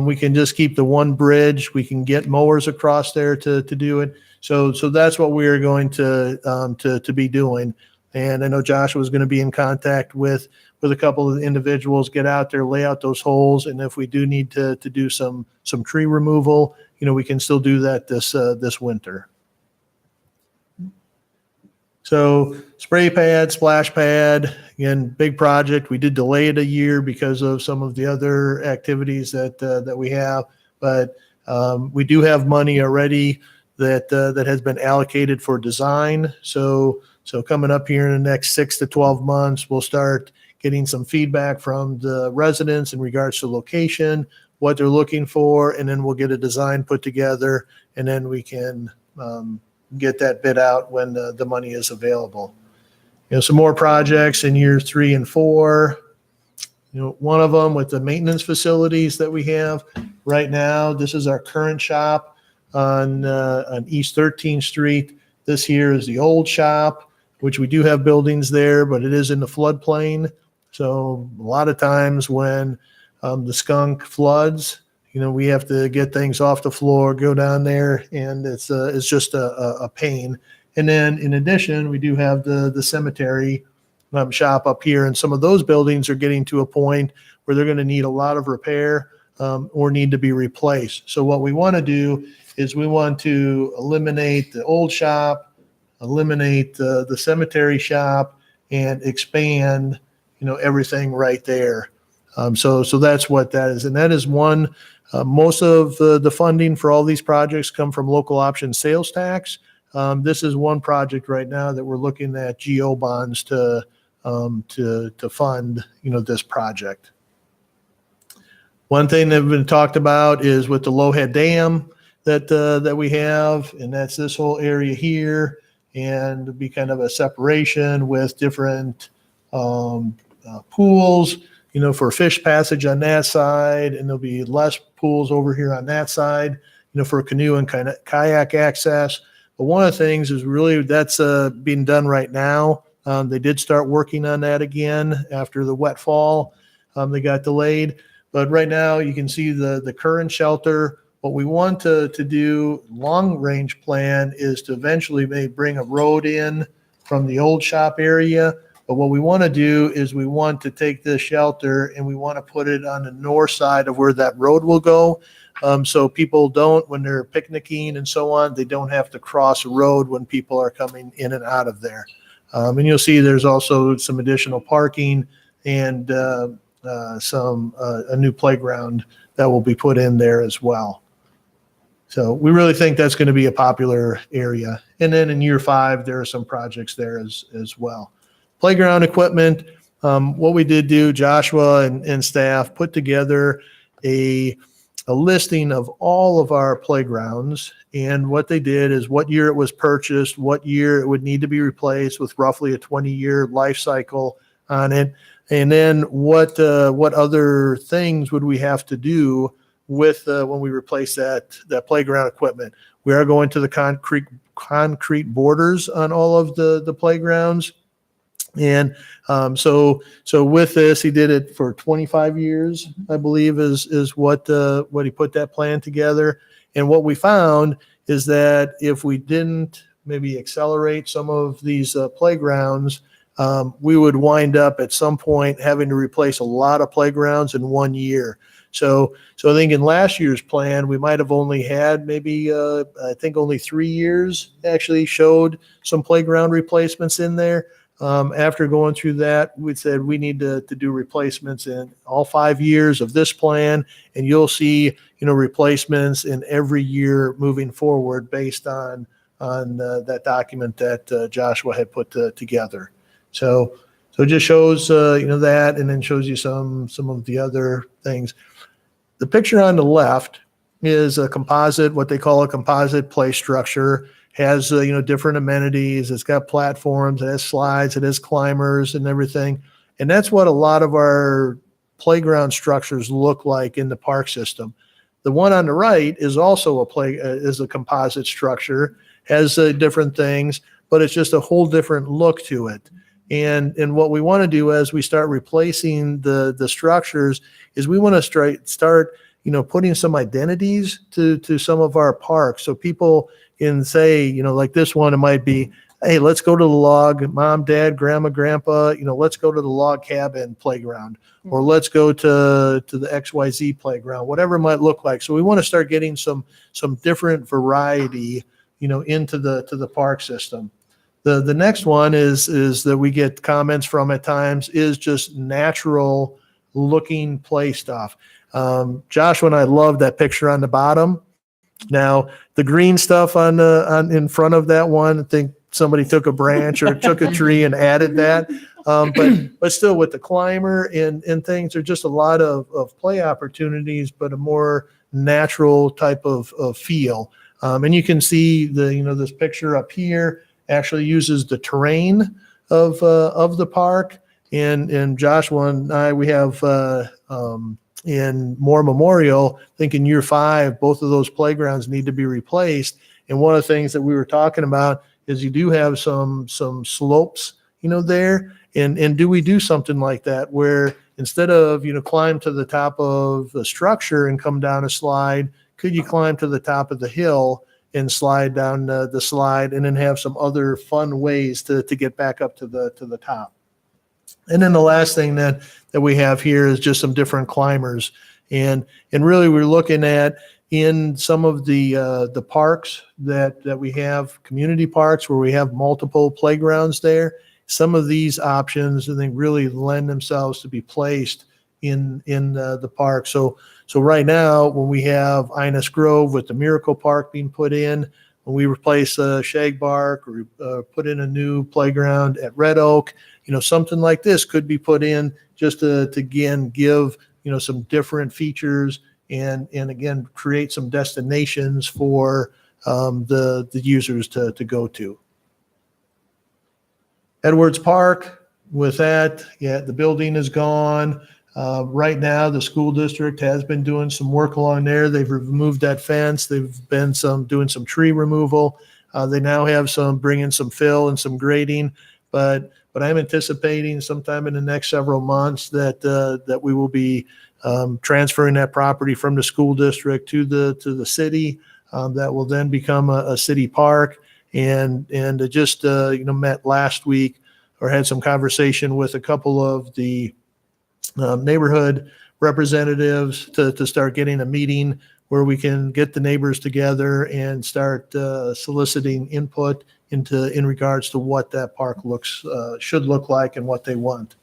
we can just keep the one bridge. We can get mowers across there to do it. So that's what we are going to be doing. And I know Joshua was going to be in contact with a couple of individuals, get out there, lay out those holes. And if we do need to do some tree removal, we can still do that this winter. So spray pad, splash pad, again, big project. We did delay it a year because of some of the other activities that we have, but we do have money already that has been allocated for design. So coming up here in the next 6 to 12 months, we'll start getting some feedback from the residents in regards to location, what they're looking for, and then we'll get a design put together, and then we can get that bid out when the money is available. Some more projects in years 3 and 4. One of them with the maintenance facilities that we have right now. This is our current shop on East 13th Street. This here is the old shop, which we do have buildings there, but it is in the floodplain. So a lot of times when the skunk floods, we have to get things off the floor, go down there, and it's just a pain. And then in addition, we do have the cemetery shop up here, and some of those buildings are getting to a point where they're going to need a lot of repair or need to be replaced. So what we want to do is we want to eliminate the old shop, eliminate the cemetery shop, and expand, everything right there. So that's what that is. And that is one, most of the funding for all these projects come from local option sales tax. This is one project right now that we're looking at GO bonds to fund, this project. One thing that has been talked about is with the Lowhead Dam that we have, and that's this whole area here, and be kind of a separation with different pools, for fish passage on that side, and there'll be less pools over here on that side, for canoe and kind of kayak access. But one of the things is really that's being done right now. They did start working on that again after the wet fall. They got delayed, but right now you can see the current shelter. What we want to do, long range plan, is to eventually maybe bring a road in from the old shop area. But what we want to do is we want to take this shelter and we want to put it on the north side of where that road will go. So people don't, when they're picnicking and so on, they don't have to cross a road when people are coming in and out of there. And you'll see there's also some additional parking and a new playground that will be put in there as well. So we really think that's going to be a popular area. And then in year 5, there are some projects there as well. Playground equipment, what we did do, Joshua and staff put together a listing of all of our playgrounds. And what they did is what year it was purchased, what year it would need to be replaced with roughly a 20-year life cycle on it. And then what other things would we have to do with when we replace that playground equipment? We are going to the concrete borders on all of the playgrounds. And so with this, he did it for 25 years, I believe, is what he put that plan together. And what we found is that if we didn't maybe accelerate some of these playgrounds, we would wind up at some point having to replace a lot of playgrounds in 1 year. So I think in last year's plan, we might have only had maybe, I think only 3 years actually showed some playground replacements in there. After going through that, we said we need to do replacements in all 5 years of this plan, and you'll see, replacements in every year moving forward based on that document that Joshua had put together. So it just shows that, and then shows you some of the other things. The picture on the left is a composite, what they call a composite play structure. Has different amenities. It's got platforms. It has slides. It has climbers and everything. And that's what a lot of our playground structures look like in the park system. The one on the right is also a composite structure. Has different things, but it's just a whole different look to it. And what we want to do as we start replacing the structures is we want to start putting some identities to some of our parks. So people can say, like this one, it might be, hey, let's go to the log, mom, dad, grandma, grandpa, let's go to the log cabin playground, or let's go to the XYZ playground, whatever it might look like. So we want to start getting some different variety, into the park system. The next one is that we get comments from at times is just natural looking play stuff. Joshua and I love that picture on the bottom. Now the green stuff on in front of that one, I think somebody took a branch or took a tree and added that. But still with the climber and things, there's just a lot of play opportunities, but a more natural type of feel. And you can see this picture up here actually uses the terrain of the park. And Joshua and I, we have in Moore Memorial, I think in year 5, both of those playgrounds need to be replaced. And one of the things that we were talking about is you do have some slopes, there. And do we do something like that where instead of, climb to the top of the structure and come down a slide, could you climb to the top of the hill and slide down the slide and then have some other fun ways to get back up to the top? And then the last thing that we have here is just some different climbers. And really we're looking at in some of the parks that we have, community parks where we have multiple playgrounds there. Some of these options, I think, really lend themselves to be placed in the park. So right now, when we have Innis Grove with the Miracle Park being put in, when we replace Shagbark or put in a new playground at Red Oak, something like this could be put in just to again give some different features and again create some destinations for the users to go to. Edwards Park, with that, the building is gone. Right now, the school district has been doing some work along there. They've removed that fence. They've been doing some tree removal. They now have bringing some fill and some grading, but I'm anticipating sometime in the next several months that we will be transferring that property from the school district to the city. That will then become a city park. And I just met last week or had some conversation with a couple of the neighborhood representatives to start getting a meeting where we can get the neighbors together and start soliciting input in regards to what that park should look like and what they want.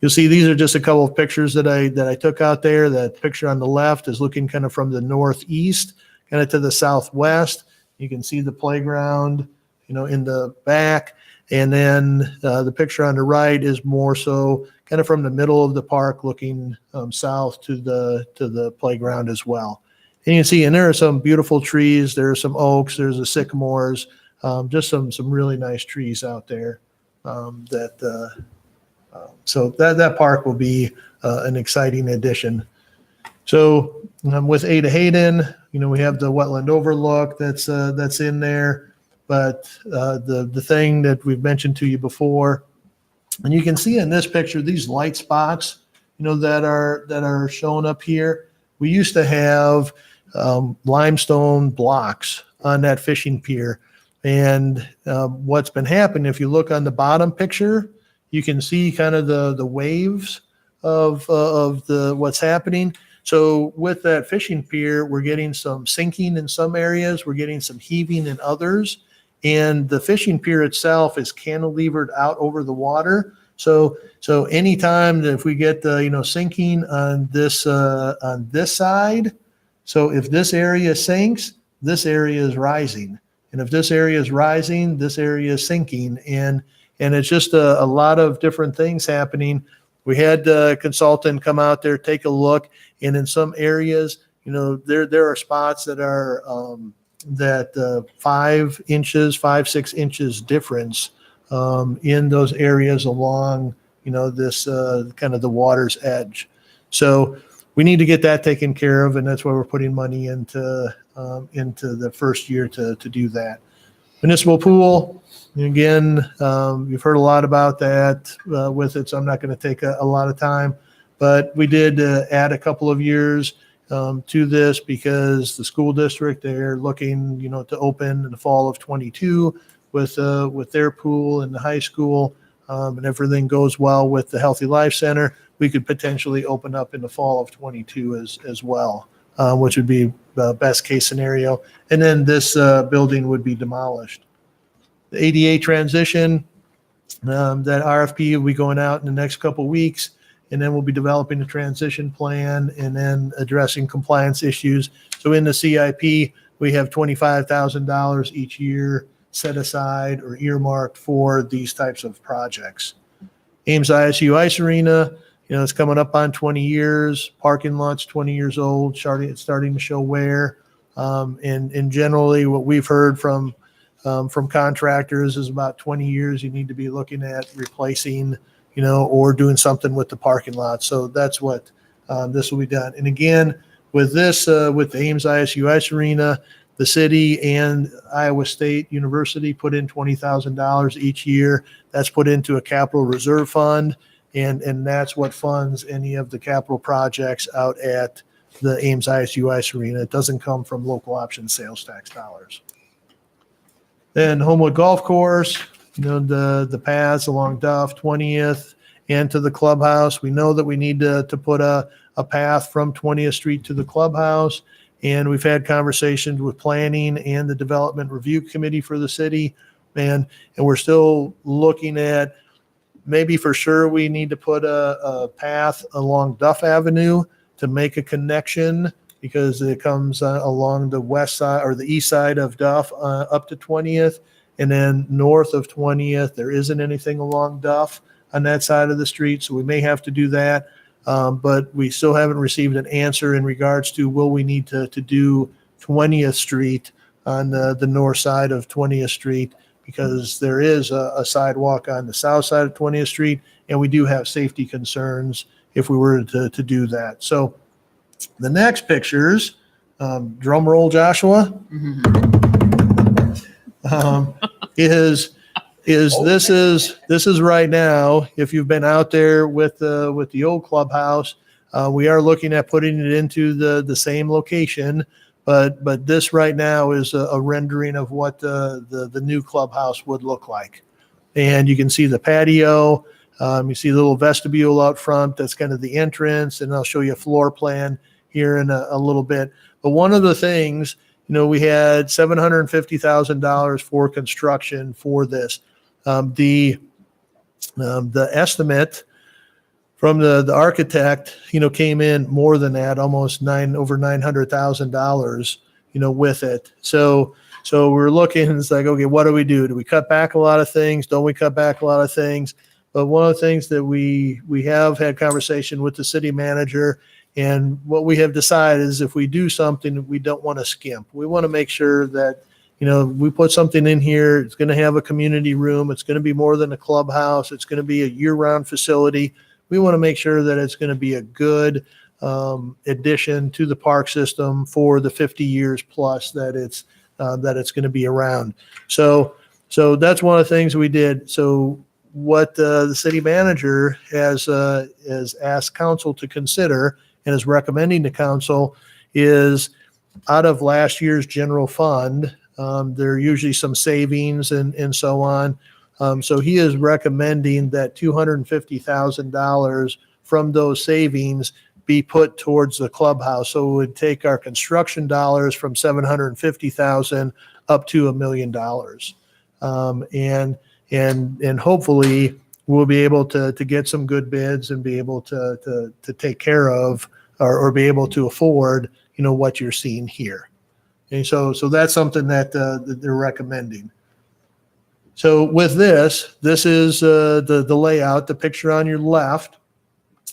You'll see these are just a couple of pictures that I took out there. That picture on the left is looking kind of from the northeast, kind of to the southwest. You can see the playground, in the back. And then the picture on the right is more so kind of from the middle of the park looking south to the playground as well. And you can see, and there are some beautiful trees. There are some oaks. There's the sycamores, just some really nice trees out there. So that park will be an exciting addition. So with Ada Hayden, we have the wetland overlook that's in there. But the thing that we've mentioned to you before, and you can see in this picture these light spots, that are shown up here. We used to have limestone blocks on that fishing pier, and what's been happening, if you look on the bottom picture, you can see kind of the waves of the what's happening. So with that fishing pier, we're getting some sinking in some areas, we're getting some heaving in others, and the fishing pier itself is cantilevered out over the water. So anytime that if we get sinking on this side, so if this area sinks, this area is rising, and if this area is rising, this area is sinking, and it's just a lot of different things happening. We had a consultant come out there, take a look, and in some areas, there are spots that are 5 inches, 5-6 inches difference in those areas along, this kind of the water's edge. So we need to get that taken care of, and that's why we're putting money into the first year to do that. Municipal pool, again, you've heard a lot about that with it, so I'm not going to take a lot of time. But we did add a couple of years to this because the school district, they're looking, to open in the fall of 22 with their pool in the high school, and everything goes well with the Healthy Life Center. We could potentially open up in the fall of 22 as well, which would be the best case scenario. And then this building would be demolished. The ADA transition, that RFP will be going out in the next couple of weeks, and then we'll be developing a transition plan and then addressing compliance issues. So in the CIP, we have $25,000 each year set aside or earmarked for these types of projects. Ames ISU Ice Arena, it's coming up on 20 years. Parking lot's 20 years old, starting to show wear. And generally what we've heard from contractors is about 20 years you need to be looking at replacing, or doing something with the parking lot. So that's what this will be done. And again, with this, with the Ames ISU Ice Arena, the city and Iowa State University put in $20,000 each year. That's put into a capital reserve fund, and that's what funds any of the capital projects out at the Ames ISU Ice Arena. It doesn't come from local option sales tax dollars. Then Homewood Golf Course, the paths along Duff, 20th, and to the clubhouse. We know that we need to put a path from 20th Street to the clubhouse. And we've had conversations with planning and the development review committee for the city. And we're still looking at maybe for sure we need to put a path along Duff Avenue to make a connection, because it comes along the west side or the east side of Duff up to 20th. And then north of 20th, there isn't anything along Duff on that side of the street. So we may have to do that. But we still haven't received an answer in regards to will we need to do 20th Street on the north side of 20th Street, because there is a sidewalk on the south side of 20th Street, and we do have safety concerns if we were to do that. So the next pictures, drum roll, Joshua, this is right now, if you've been out there with the old clubhouse, we are looking at putting it into the same location, but this right now is a rendering of what the new clubhouse would look like. And you can see the patio, you see the little vestibule out front, that's kind of the entrance, and I'll show you a floor plan here in a little bit. But one of the things, we had $750,000 for construction for this. The estimate from the architect, came in more than that, almost over $900,000, with it. So we're looking, it's like, okay, what do we do? Do we cut back a lot of things? Don't we cut back a lot of things? But one of the things that we have had conversation with the city manager, and what we have decided is if we do something, we don't want to skimp. We want to make sure that, we put something in here, it's going to have a community room. It's going to be more than a clubhouse. It's going to be a year-round facility. We want to make sure that it's going to be a good addition to the park system for the 50 years plus that it's going to be around. So that's one of the things we did. So what the city manager has asked council to consider and is recommending to council is out of last year's general fund, there are usually some savings and so on. So he is recommending that $250,000 from those savings be put towards the clubhouse. So it would take our construction dollars from $750,000 up to $1 million. And hopefully we'll be able to get some good bids and be able to take care of or be able to afford, what you're seeing here. And so that's something that they're recommending. So with this is the layout. The picture on your left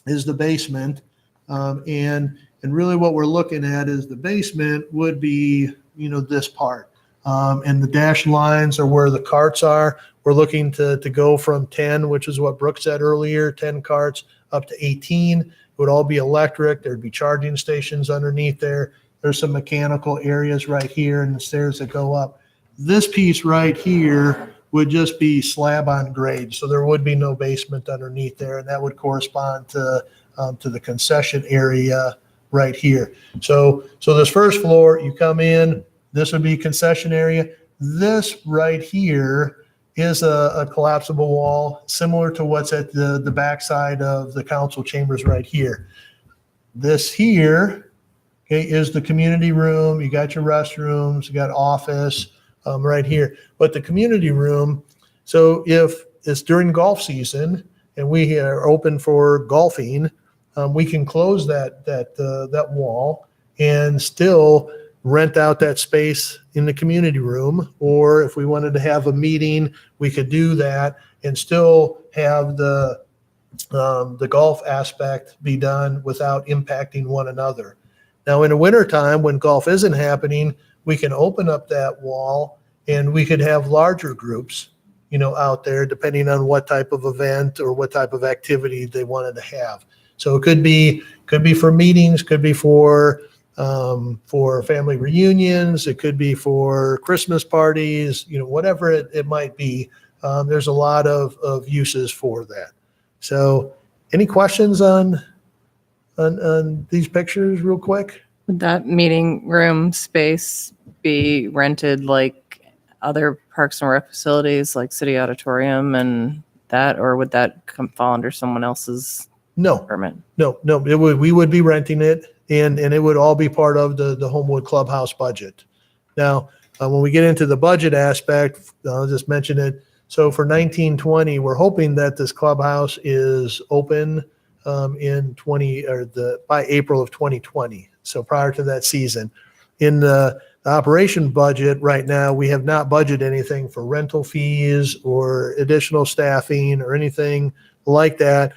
is the basement. And really what we're looking at is the basement would be, this part. And the dashed lines are where the carts are. We're looking to go from 10, which is what Brooke said earlier, 10 carts up to 18. It would all be electric. There'd be charging stations underneath there. There's some mechanical areas right here and the stairs that go up. This piece right here would just be slab on grade. So there would be no basement underneath there, and that would correspond to the concession area right here. So this first floor, you come in, this would be concession area. This right here is a collapsible wall, similar to what's at the backside of the council chambers right here. This here, okay, is the community room. You got your restrooms, you got office right here. But the community room, so if it's during golf season and we are open for golfing, we can close that wall and still rent out that space in the community room. Or if we wanted to have a meeting, we could do that and still have the golf aspect be done without impacting one another. Now in the wintertime, when golf isn't happening, we can open up that wall and we could have larger groups, out there, depending on what type of event or what type of activity they wanted to have. So it could be for meetings, could be for family reunions, it could be for Christmas parties, whatever it might be. There's a lot of uses for that. So any questions on these pictures real quick? Would that meeting room space be rented like other parks and rec facilities like city auditorium and that, or would that fall under someone else's No, permit? no, we would be renting it and it would all be part of the Homewood Clubhouse budget. Now, when we get into the budget aspect, I'll just mention it. So for 1920, we're hoping that this clubhouse is open by April of 2020. So prior to that season. In the operation budget right now, we have not budgeted anything for rental fees or additional staffing or anything like that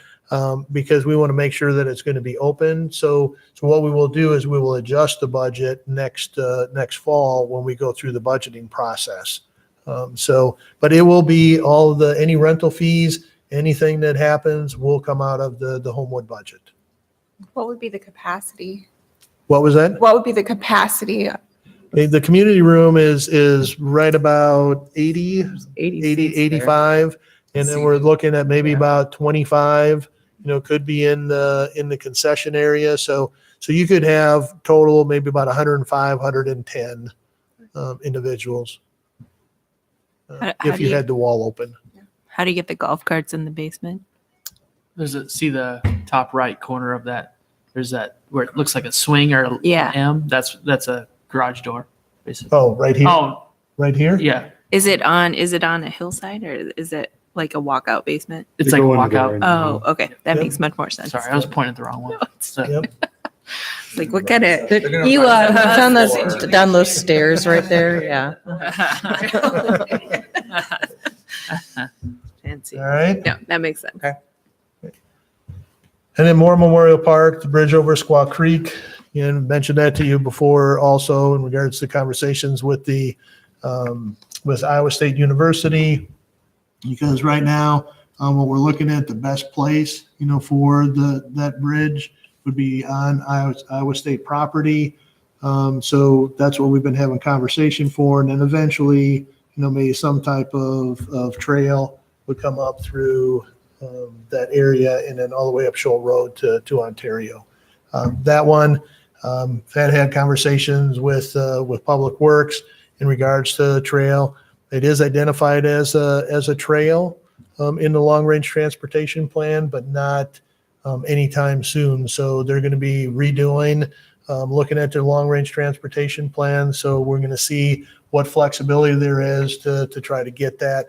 because we want to make sure that it's going to be open. So what we will do is we will adjust the budget next fall when we go through the budgeting process. But it will be any rental fees, anything that happens will come out of the Homewood budget. What would be the capacity? What was that? What would be the capacity? The community room is right about 80 seats 85. And then we're looking at maybe about 25, could be in the concession area. So you could have total maybe about 105, 110 individuals if you had the wall open. How do you get the golf carts in the basement? See the top right corner of that. There's that where it looks like a swing or a Yeah. M. That's a garage door, basically. Oh, right here. Oh, Right here. yeah. Is it on a hillside or is it like a walkout basement? It's They like a go into the walkout. rain. Oh, okay. That Yep. makes much more sense. Sorry, I was pointing at the wrong one. So, Yep. Like, what kind of? You found those down those stairs right there. Yeah. Fancy. All right. Yeah, that makes sense. And then Moore Memorial Park, the bridge over Squaw Creek, mentioned that to you before also in regards to conversations with the, with Iowa State University. Because right now, what we're looking at, the best place, for that bridge would be on Iowa State property. So that's what we've been having conversation for. And then eventually, maybe some type of trail would come up through that area and then all the way up Shoal Road to Ontario. That one, had conversations with Public Works in regards to the trail. It is identified as a trail in the long range transportation plan, but not anytime soon. So they're going to be redoing, looking at their long range transportation plan. So we're going to see what flexibility there is to try to get that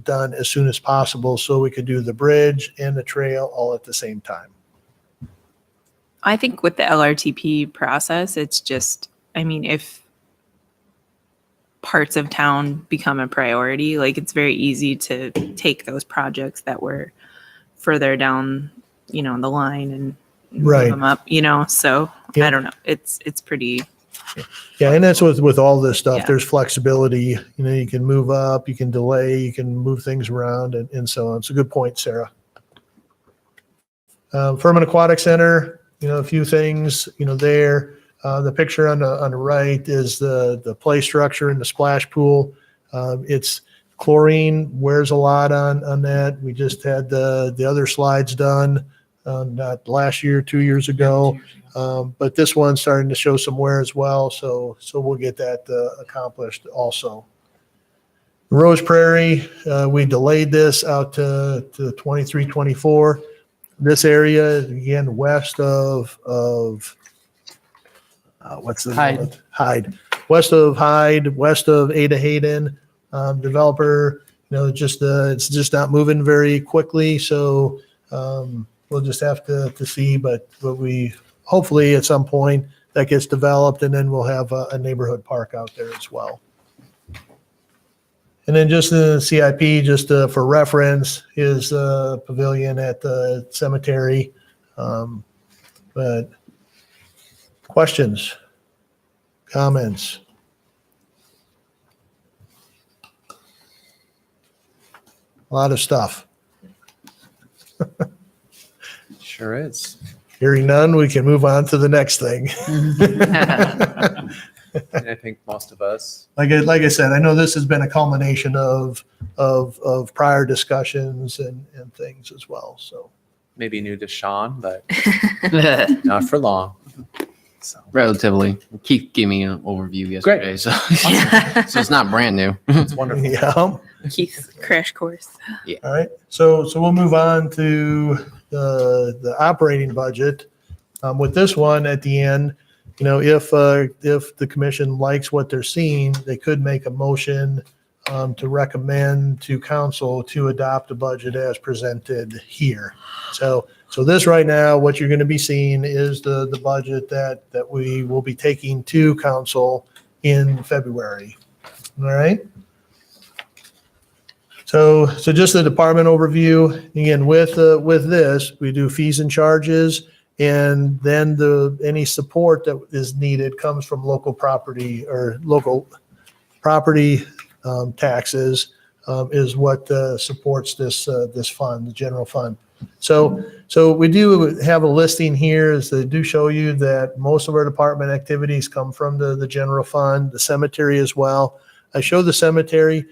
done as soon as possible so we could do the bridge and the trail all at the same time. I think with the LRTP process, it's just, if parts of town become a priority, like it's very easy to take those projects that were further down, the line and Right. move them up, so Yeah. I don't know. It's pretty, Yeah, and that's with all this stuff, Yeah. there's flexibility, you can move up, you can delay, you can move things around and so on. It's a good point, Sarah. Furman Aquatic Center, a few things, there. The picture on the right is the play structure in the splash pool. It's chlorine wears a lot on that. We just had the other slides done, not last year, 2 years ago. But this one's starting to show some wear as well, so we'll get that accomplished also. Rose Prairie, we delayed this out to 23, 24. This area, again, west of what's the Hyde. Hyde. West of Hyde, west of Ada Hayden. Developer, it's just not moving very quickly, so we'll just have to see, but we hopefully at some point that gets developed and then we'll have a neighborhood park out there as well. And then just the CIP, just for reference, is pavilion at the cemetery. But questions, comments? A lot of stuff. Sure is. Hearing none, we can move on to the next thing. And I think most of us. Like I said, I know this has been a culmination of prior discussions and things as well. So Maybe new to Sean, but not for long. So Relatively. Keith gave me an overview yesterday, so so it's not brand new. it's wonderful. yeah. Keith's crash course. All right. So we'll move on to the operating budget. With this one at the end, if the commission likes what they're seeing, they could make a motion to recommend to council to adopt a budget as presented here. So this right now, what you're going to be seeing is the budget that we will be taking to council in February. All right. So just the department overview. Again, with this, we do fees and charges, and then any support that is needed comes from local property or local property taxes is what supports this fund, the general fund. So we do have a listing here as they do show you that most of our department activities come from the general fund, the cemetery as well. I show the cemetery.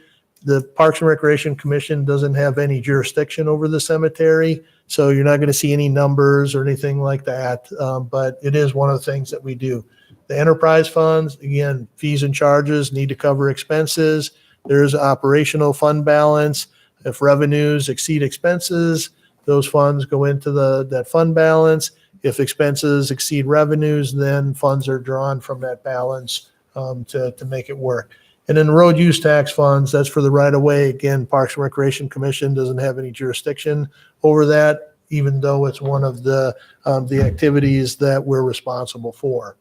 The Parks and Recreation Commission doesn't have any jurisdiction over the cemetery, so you're not going to see any numbers or anything like that. But it is one of the things that we do. The enterprise funds, again, fees and charges need to cover expenses. There's operational fund balance. If revenues exceed expenses, those funds go into that fund balance. If expenses exceed revenues, then funds are drawn from that balance to make it work. And then the road use tax funds, that's for the right of way. Again, Parks and Recreation Commission doesn't have any jurisdiction over that, even though it's one of the activities that we're responsible for.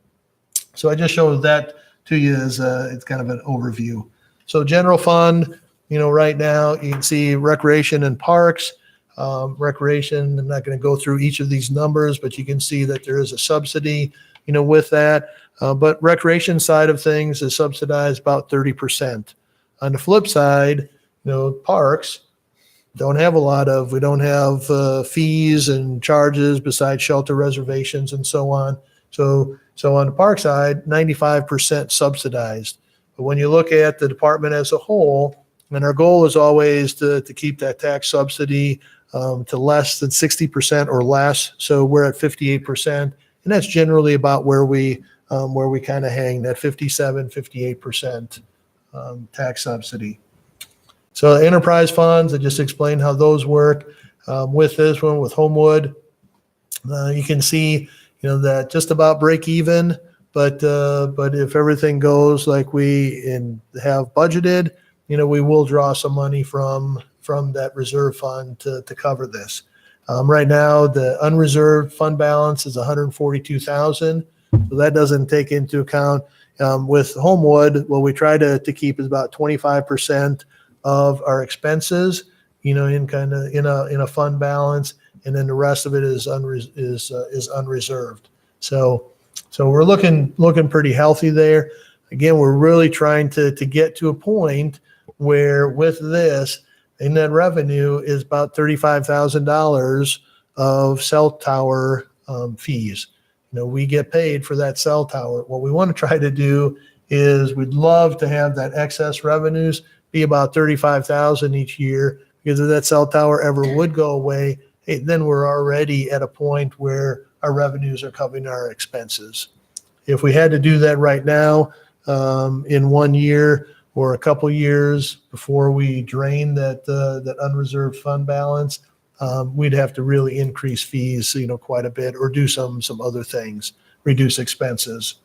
So I just showed that to you as it's kind of an overview. So general fund, right now you can see recreation and parks. Recreation, I'm not going to go through each of these numbers, but you can see that there is a subsidy, with that. But recreation side of things is subsidized about 30%. On the flip side, parks don't have we don't have fees and charges besides shelter reservations and so on. So on the park side, 95% subsidized. But when you look at the department as a whole, and our goal is always to keep that tax subsidy to less than 60% or less. So we're at 58%, and that's generally about where we kind of hang, that 57, 58% tax subsidy. So the enterprise funds, I just explained how those work. With this one, with Homewood, you can see, that just about break even, but if everything goes like we have budgeted, we will draw some money from that reserve fund to cover this. Right now, the unreserved fund balance is $142,000. So that doesn't take into account with Homewood. What we try to keep is about 25% of our expenses, in a fund balance, and then the rest of it is unreserved. So we're looking pretty healthy there. Again, we're really trying to get to a point where with this, and net revenue is about $35,000 of cell tower fees. We get paid for that cell tower. What we want to try to do is we'd love to have that excess revenues be about $35,000 each year, because if that cell tower ever would go away, hey, then we're already at a point where our revenues are covering our expenses. If we had to do that right now, in 1 year or a couple years before we drain that unreserved fund balance, we'd have to really increase fees, quite a bit, or do some other things, reduce expenses.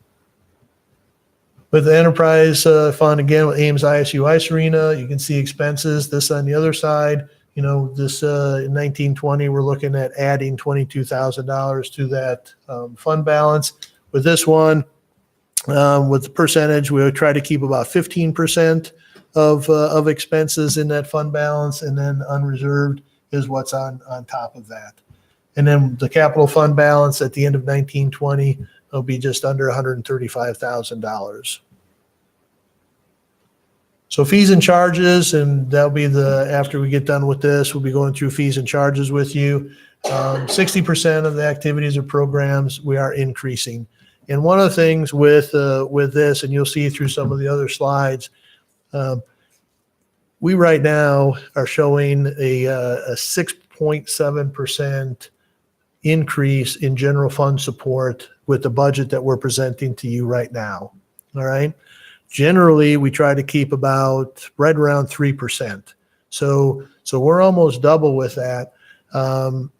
With the enterprise fund, again, with Ames ISU Ice Arena, you can see expenses. This on the other side, this in 1920, we're looking at adding $22,000 to that fund balance. With this one, with the percentage, we would try to keep about 15% of expenses in that fund balance, and then unreserved is what's on top of that. And then the capital fund balance at the end of 1920 will be just under $135,000. So fees and charges, and that'll be after we get done with this, we'll be going through fees and charges with you. 60% of the activities or programs we are increasing. And one of the things with this, and you'll see through some of the other slides, we right now are showing a 6.7% increase in general fund support with the budget that we're presenting to you right now. All right. Generally, we try to keep about right around 3%. So we're almost double with that.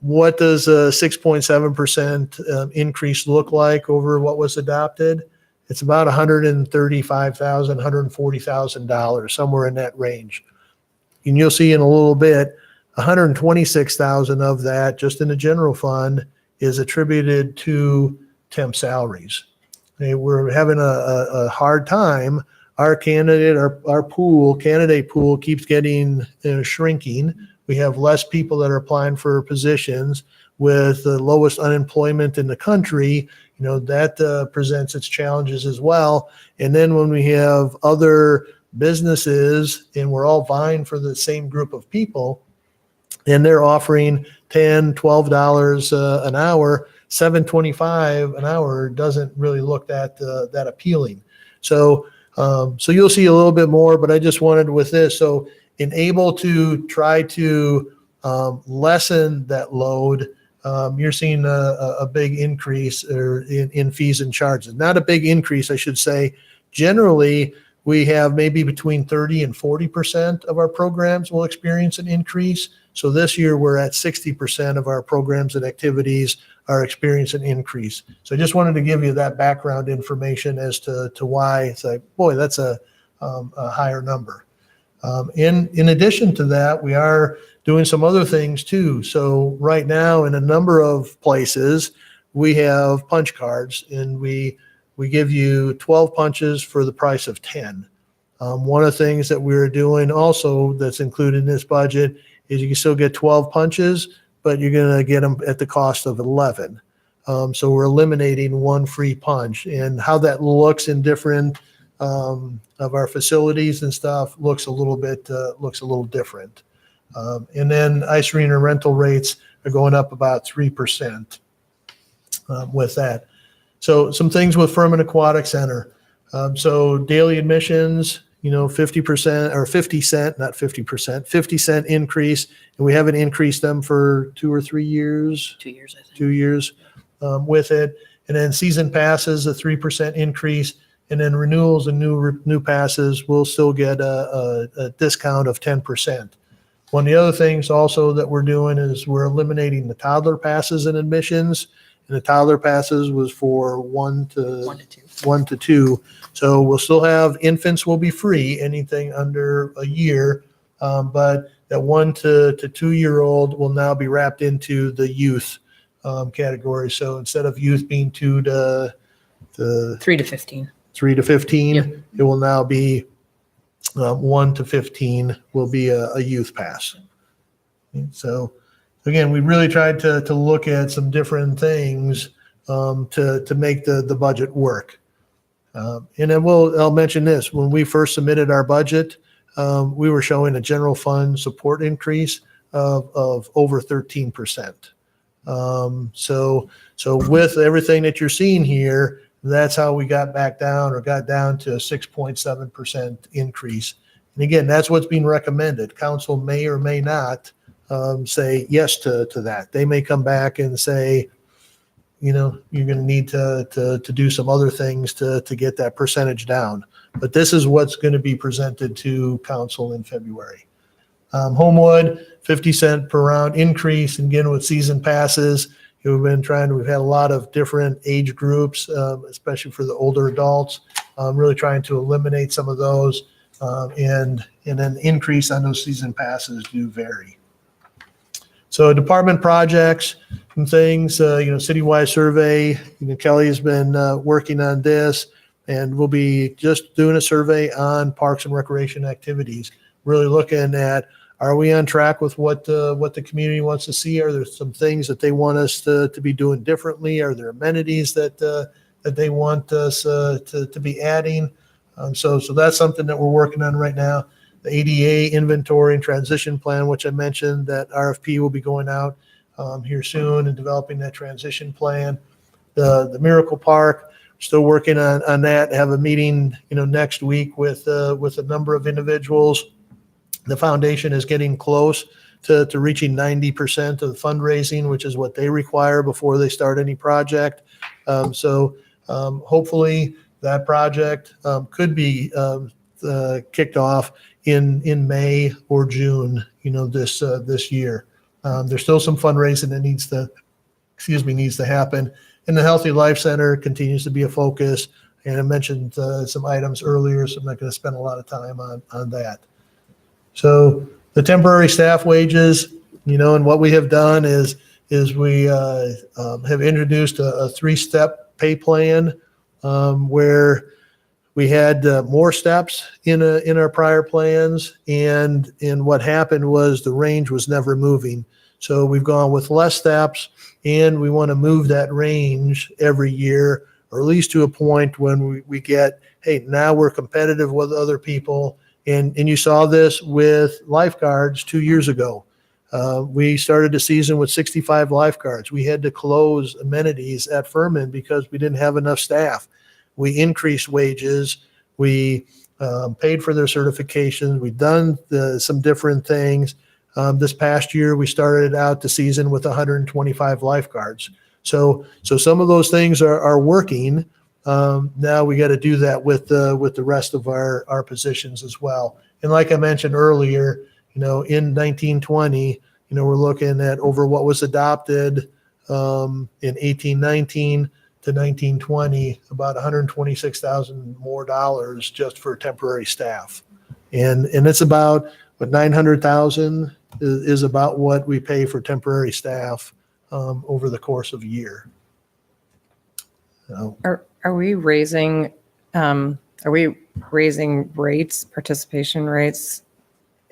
What does a 6.7% increase look like over what was adopted? It's about $135,000, $140,000, somewhere in that range. And you'll see in a little bit, $126,000 of that, just in the general fund, is attributed to temp salaries. We're having a hard time. Our candidate pool keeps getting shrinking. We have less people that are applying for positions with the lowest unemployment in the country. That presents its challenges as well. And then when we have other businesses and we're all vying for the same group of people, and they're offering $10, $12 an hour, $7.25 an hour doesn't really look that appealing. So you'll see a little bit more, but I just wanted with this, so able to try to lessen that load, you're seeing a big increase in fees and charges. Not a big increase, I should say. Generally, we have maybe between 30 and 40% of our programs will experience an increase. So this year we're at 60% of our programs and activities are experiencing an increase. So I just wanted to give you that background information as to why it's like, boy, that's a a higher number. In addition to that, we are doing some other things too. So right now, in a number of places, we have punch cards, and we give you 12 punches for the price of 10. One of the things that we're doing also that's included in this budget is you can still get 12 punches, but you're going to get them at the cost of 11. So we're eliminating one free punch, and how that looks in different of our facilities and stuff looks a little different. And then ice arena rental rates are going up about 3% with that. So some things with Furman Aquatic Center. So daily admissions, 50% or 50 cent, not 50%, 50 cent increase. And we haven't increased them for 2 or 3 years. 2 years, I think. 2 years with it. And then season passes, a 3% increase. And then renewals and new passes will still get a discount of 10%. One of the other things also that we're doing is we're eliminating the toddler passes and admissions. And the toddler passes was for 1 to 2. So we'll still have infants will be free, anything under a year. But that 1 to 2 year old will now be wrapped into the youth category. So instead of youth being 2 to 3 to 15. 3 to 15, Yep. it will now be 1 to 15 will be a youth pass. So again, we really tried to look at some different things to make the budget work. And then I'll mention this. When we first submitted our budget, we were showing a general fund support increase of over 13%. So with everything that you're seeing here, that's how we got down to a 6.7% increase. And again, that's what's being recommended. Council may or may not say yes to that. They may come back and say, you're going to need to do some other things to get that percentage down. But this is what's going to be presented to council in February. Homewood, 50 cent per round increase. And again, with season passes, we've had a lot of different age groups, especially for the older adults, really trying to eliminate some of those. And an increase on those season passes do vary. So department projects and things, citywide survey, Kelly has been working on this, and we'll be just doing a survey on parks and recreation activities, really looking at, are we on track with what the community wants to see? Are there some things that they want us to be doing differently? Are there amenities that they want us to be adding? So that's something that we're working on right now. The ADA inventory and transition plan, which I mentioned, that RFP will be going out here soon and developing that transition plan. The Miracle Park, still working on that. Have a meeting, next week with a number of individuals. The foundation is getting close to reaching 90% of the fundraising, which is what they require before they start any project. So hopefully that project could be kicked off in May or June, this year. There's still some fundraising that needs to happen. And the Healthy Life Center continues to be a focus. And I mentioned some items earlier, so I'm not going to spend a lot of time on that. So the temporary staff wages, and what we have done is we have introduced a 3-step pay plan where we had more steps in our prior plans, and what happened was the range was never moving. So we've gone with less steps, and we want to move that range every year, or at least to a point when we get, hey, now we're competitive with other people. And you saw this with lifeguards 2 years ago. We started the season with 65 lifeguards. We had to close amenities at Furman because we didn't have enough staff. We increased wages. We paid for their certifications. We've done some different things. This past year, we started out the season with 125 lifeguards. So some of those things are working. Now we got to do that with the rest of our positions as well. And like I mentioned earlier, in 1920, we're looking at over what was adopted in 1819 to 1920, about $126,000 more dollars just for temporary staff. And it's about, what, 900,000 is about what we pay for temporary staff over the course of a year. So, Are we raising rates, participation rates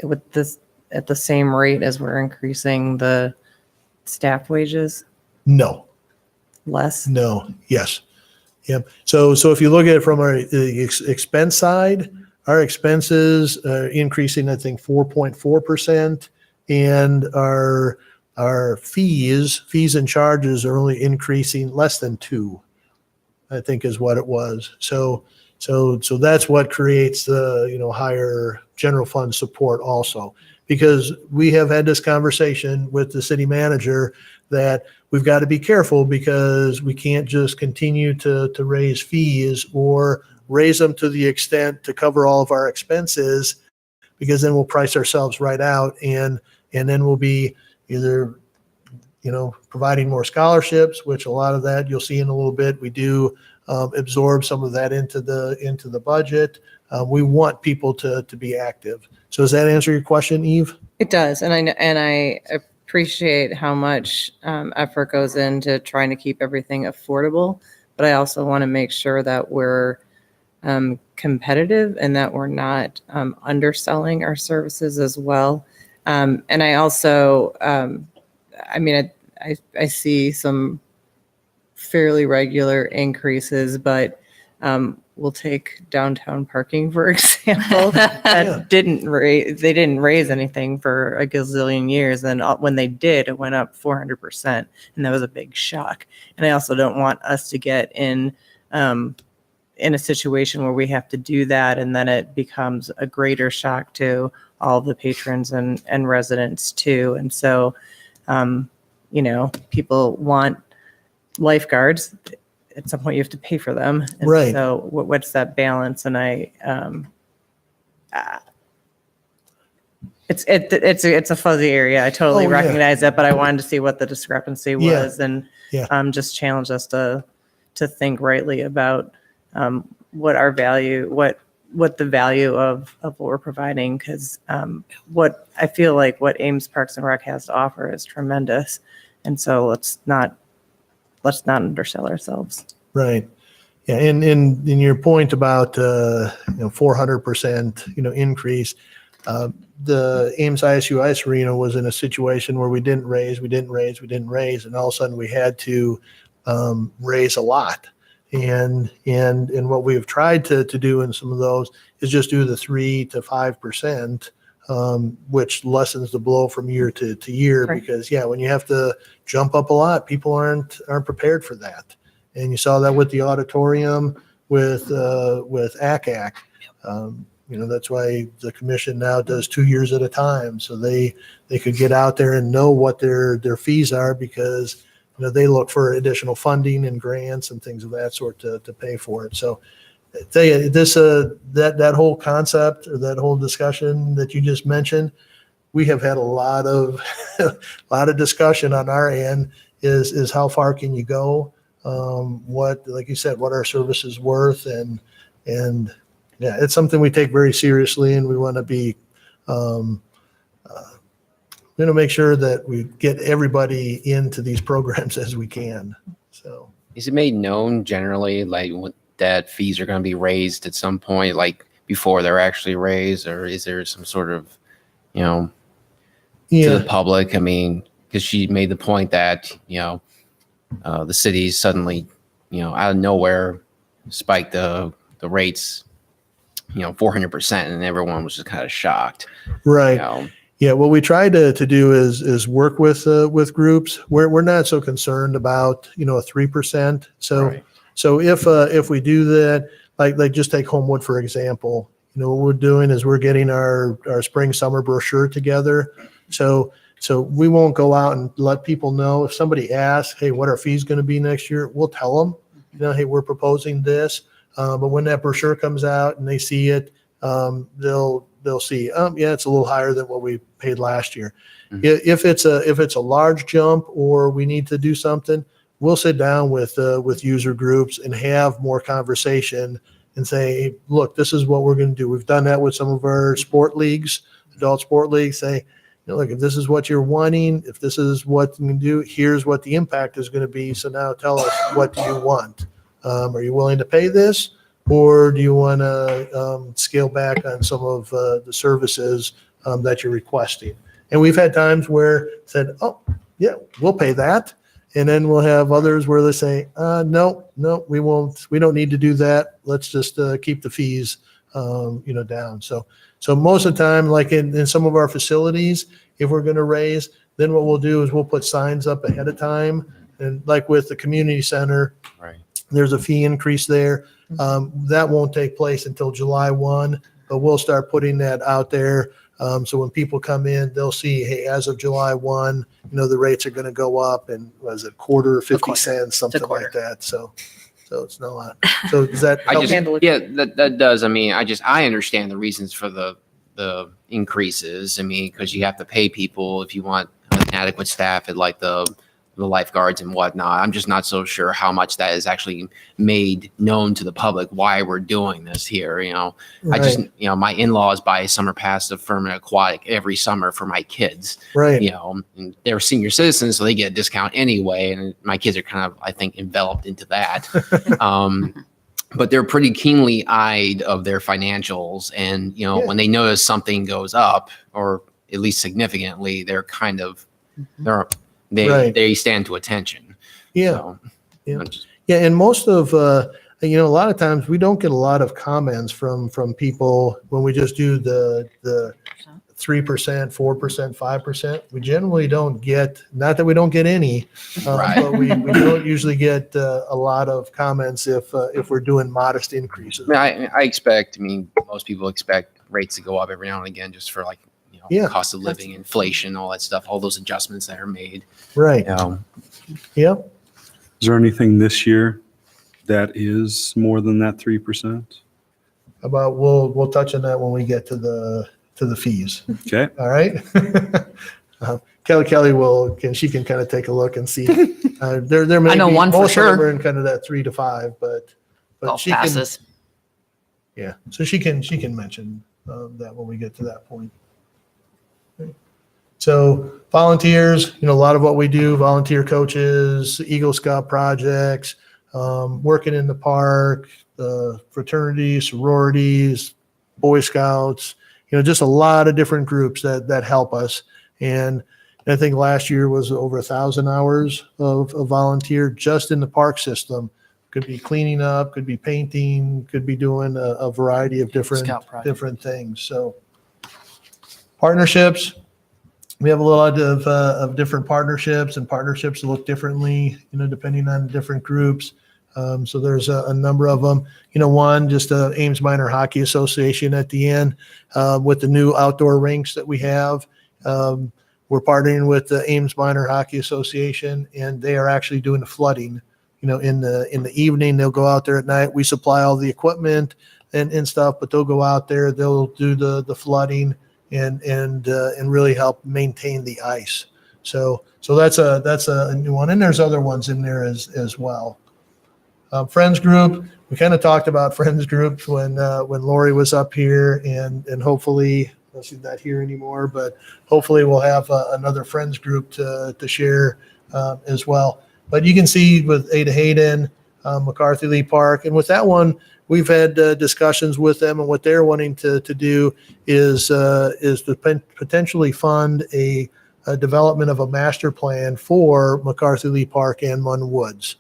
with this at the same rate as we're increasing the staff wages? no. Less? No, yes. Yep. So if you look at it from our expense side, our expenses are increasing, I think, 4.4%, and our fees and charges are only increasing less than 2%, I think is what it was. So that's what creates the, higher general fund support also, because we have had this conversation with the city manager that we've got to be careful, because we can't just continue to raise fees or raise them to the extent to cover all of our expenses, because then we'll price ourselves right out, and then we'll be either providing more scholarships, which a lot of that you'll see in a little bit. We do absorb some of that into the budget. We want people to be active. So does that answer your question, Eve? It does, and I appreciate how much effort goes into trying to keep everything affordable, but I also want to make sure that we're competitive and that we're not underselling our services as well. And I also, I see some fairly regular increases, but we'll take downtown parking, for example. That didn't raise anything for a gazillion years. And when they did, it went up 400%. And that was a big shock. And I also don't want us to get in a situation where we have to do that, and then it becomes a greater shock to all the patrons and residents too. And so, people want lifeguards. At some point you have to pay for them. And Right. So what's that balance? And it's a fuzzy area. I totally Oh, yeah. recognize that, but I wanted to see what the discrepancy was, and Yeah. just challenge us to think rightly about what our value, what the value of what we're providing, because what I feel like what Ames Parks and Rec has to offer is tremendous, and so let's not undersell ourselves. Right. Yeah. And in your point about 400% increase, the Ames ISU Ice Arena was in a situation where we didn't raise, and all of a sudden we had to raise a lot. And what we have tried to do in some of those is just do the 3 to 5%, which lessens the blow from year to year. Right. Because when you have to jump up a lot, people aren't prepared for that. And you saw that with the auditorium, with ACAC. That's why the commission now does 2 years at a time, so they could get out there and know what their fees are, because they look for additional funding and grants and things of that sort to pay for it. So I tell you, this that whole concept, or that whole discussion that you just mentioned, we have had a lot of discussion on our end. Is how far can you go? What, like you said, what our service is worth, and it's something we take very seriously, and we want to be make sure that we get everybody into these programs as we can. So Is it made known generally, that fees are going to be raised at some point, like before they're actually raised, or is there some sort of, to the public? I mean, because she made the point that, the city suddenly, out of nowhere spiked the rates, 400%, and everyone was just kind of shocked. Right. Yeah, what we try to do is work with groups. We're not so concerned about a 3%. So Right. so if we do that, like just take Homewood for example. What we're doing is we're getting our spring summer brochure together. So we won't go out and let people know. If somebody asks, hey, what are fees going to be next year? We'll tell them, hey, we're proposing this. But when that brochure comes out and they see it, they'll see, it's a little higher than what we paid last year. Mhm. If it's a large jump, or we need to do something, we'll sit down with user groups and have more conversation and say, hey, look, this is what we're going to do. We've done that with some of our sport leagues, adult sport leagues. Say, look, if this is what you're wanting, if this is what you can do, here's what the impact is going to be. So now tell us, what do you want? Are you willing to pay this, or do you want to scale back on some of the services that you're requesting? And we've had times where said, oh, yeah, we'll pay that. And then we'll have others where they say, no, we won't. We don't need to do that. Let's just keep the fees, down. So most of the time, like in some of our facilities, if we're going to raise, then what we'll do is we'll put signs up ahead of time. And like with the community center, Right. there's a fee increase there. That won't take place until July 1, but we'll start putting that out there. So when people come in, they'll see, hey, as of July 1, the rates are going to go up, and was it quarter or 50 cents, something like that. So it's not a lot. So does that I help? just, yeah, that does. I mean, I understand the reasons for the increases. I mean, because you have to pay people if you want adequate staff at like the lifeguards and whatnot. I'm just not so sure how much that is actually made known to the public, why we're doing this here. I just, my in-laws buy a summer pass to Firmin Aquatic every summer for my kids, Right. and they're senior citizens, so they get a discount anyway. And my kids are kind of, I think, enveloped into that. But they're pretty keenly eyed of their financials. And, when they notice something goes up, or at least significantly, they're kind of, Right. they stand to attention. Yeah. So, Yeah. I'm just- Yeah, and most of a lot of times we don't get a lot of comments from people when we just do the 3%, 4%, 5%. We generally don't get, not that we don't get any, Right. but we don't usually get a lot of comments if we're doing modest increases. I expect, most people expect rates to go up every now and again just for like, Yeah. cost of living, inflation, all that stuff, all those adjustments that are made. Right. Yep. Is there anything this year that is more than that 3%? About we'll touch on that when we get to the fees. Okay. All right. Kelly she can kind of take a look and see. There may I know be, one for most of them sure. are in kind of that 3 to 5, but Golf she can, passes. yeah. So she can mention that when we get to that point. Okay. So volunteers, a lot of what we do, volunteer coaches, Eagle Scout projects, working in the park, fraternities, sororities, Boy Scouts, just a lot of different groups that help us. And I think last year was over 1,000 hours of volunteer just in the park system. Could be cleaning up, could be painting, could be doing a variety of Scout project. different things. So partnerships, we have a lot of different partnerships, and partnerships look differently, depending on different groups. So there's a number of them. One, just Ames Minor Hockey Association at the end with the new outdoor rinks that we have. We're partnering with the Ames Minor Hockey Association, and they are actually doing the flooding. In the evening, they'll go out there at night. We supply all the equipment and stuff, but they'll go out there. They'll do the flooding and really help maintain the ice. So that's a new one, and there's other ones in there as well. Friends group, we kind of talked about friends groups when Lori was up here, and hopefully, she's not here anymore, but hopefully we'll have another friends group to share as well. But you can see with Ada Hayden, McCarthy Lee Park, and with that one, we've had discussions with them, and what they're wanting to do is to potentially fund a development of a master plan for McCarthy Lee Park and Munn Woods.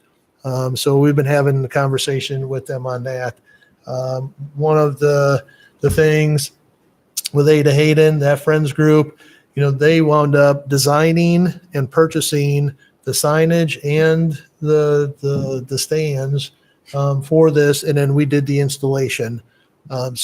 So we've been having a conversation with them on that. One of the things with Ada Hayden, that friends group, they wound up designing and purchasing the signage and the stands for this, and then we did the installation. And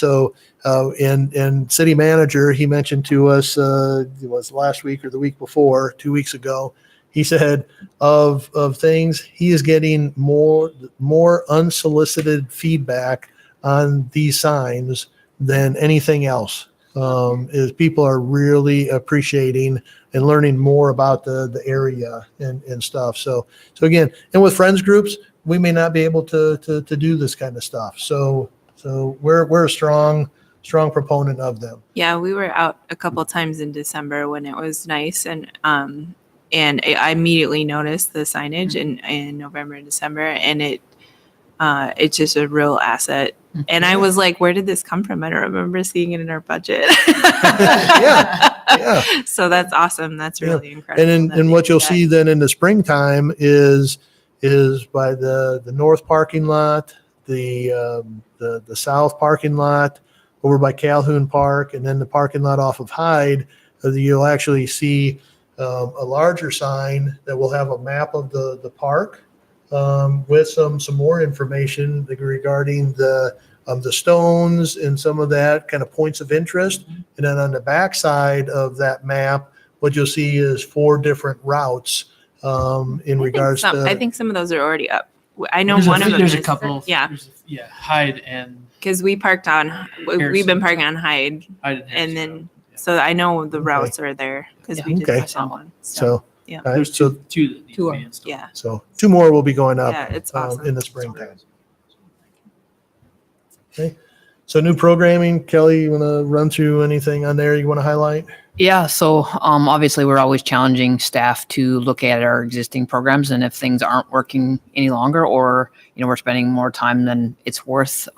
city manager, he mentioned to us, it was last week or the week before, 2 weeks ago, he said of things, he is getting more unsolicited feedback on these signs than anything else. is people are really appreciating and learning more about the area and stuff. So again, and with friends groups, we may not be able to do this kind of stuff. So we're a strong proponent of them. Yeah, we were out a couple times in December when it was nice, and I immediately noticed the signage in November and December, and it's just a real asset. And I was like, where did this come from? I don't remember seeing it in our budget. Yeah. So that's awesome. That's really incredible. And that then they what do you'll that. see then in the springtime is by the north parking lot, the south parking lot, over by Calhoun Park, and then the parking lot off of Hyde. You'll actually see a larger sign that will have a map of the park with some more information regarding the stones and some of that kind of points of interest. And then on the back side of that map, what you'll see is 4 different routes in regards to. I think some of those are already up. I know There's one of them. There's a is- couple. Yeah, Hyde and because we parked on. We've been Harrison. parking on Hyde, Hyde and then Harrison. so I know the Okay. routes are there because we did Okay. the someone. So, yeah. all right, There's so two that need Two to be are- installed. Yeah, so 2 more will be going up yeah, it's awesome. in the springtime. Okay. So new programming, Kelly, you want to run through anything on there you want to highlight? Yeah, so obviously we're always challenging staff to look at our existing programs, and if things aren't working any longer, or we're spending more time than it's worth,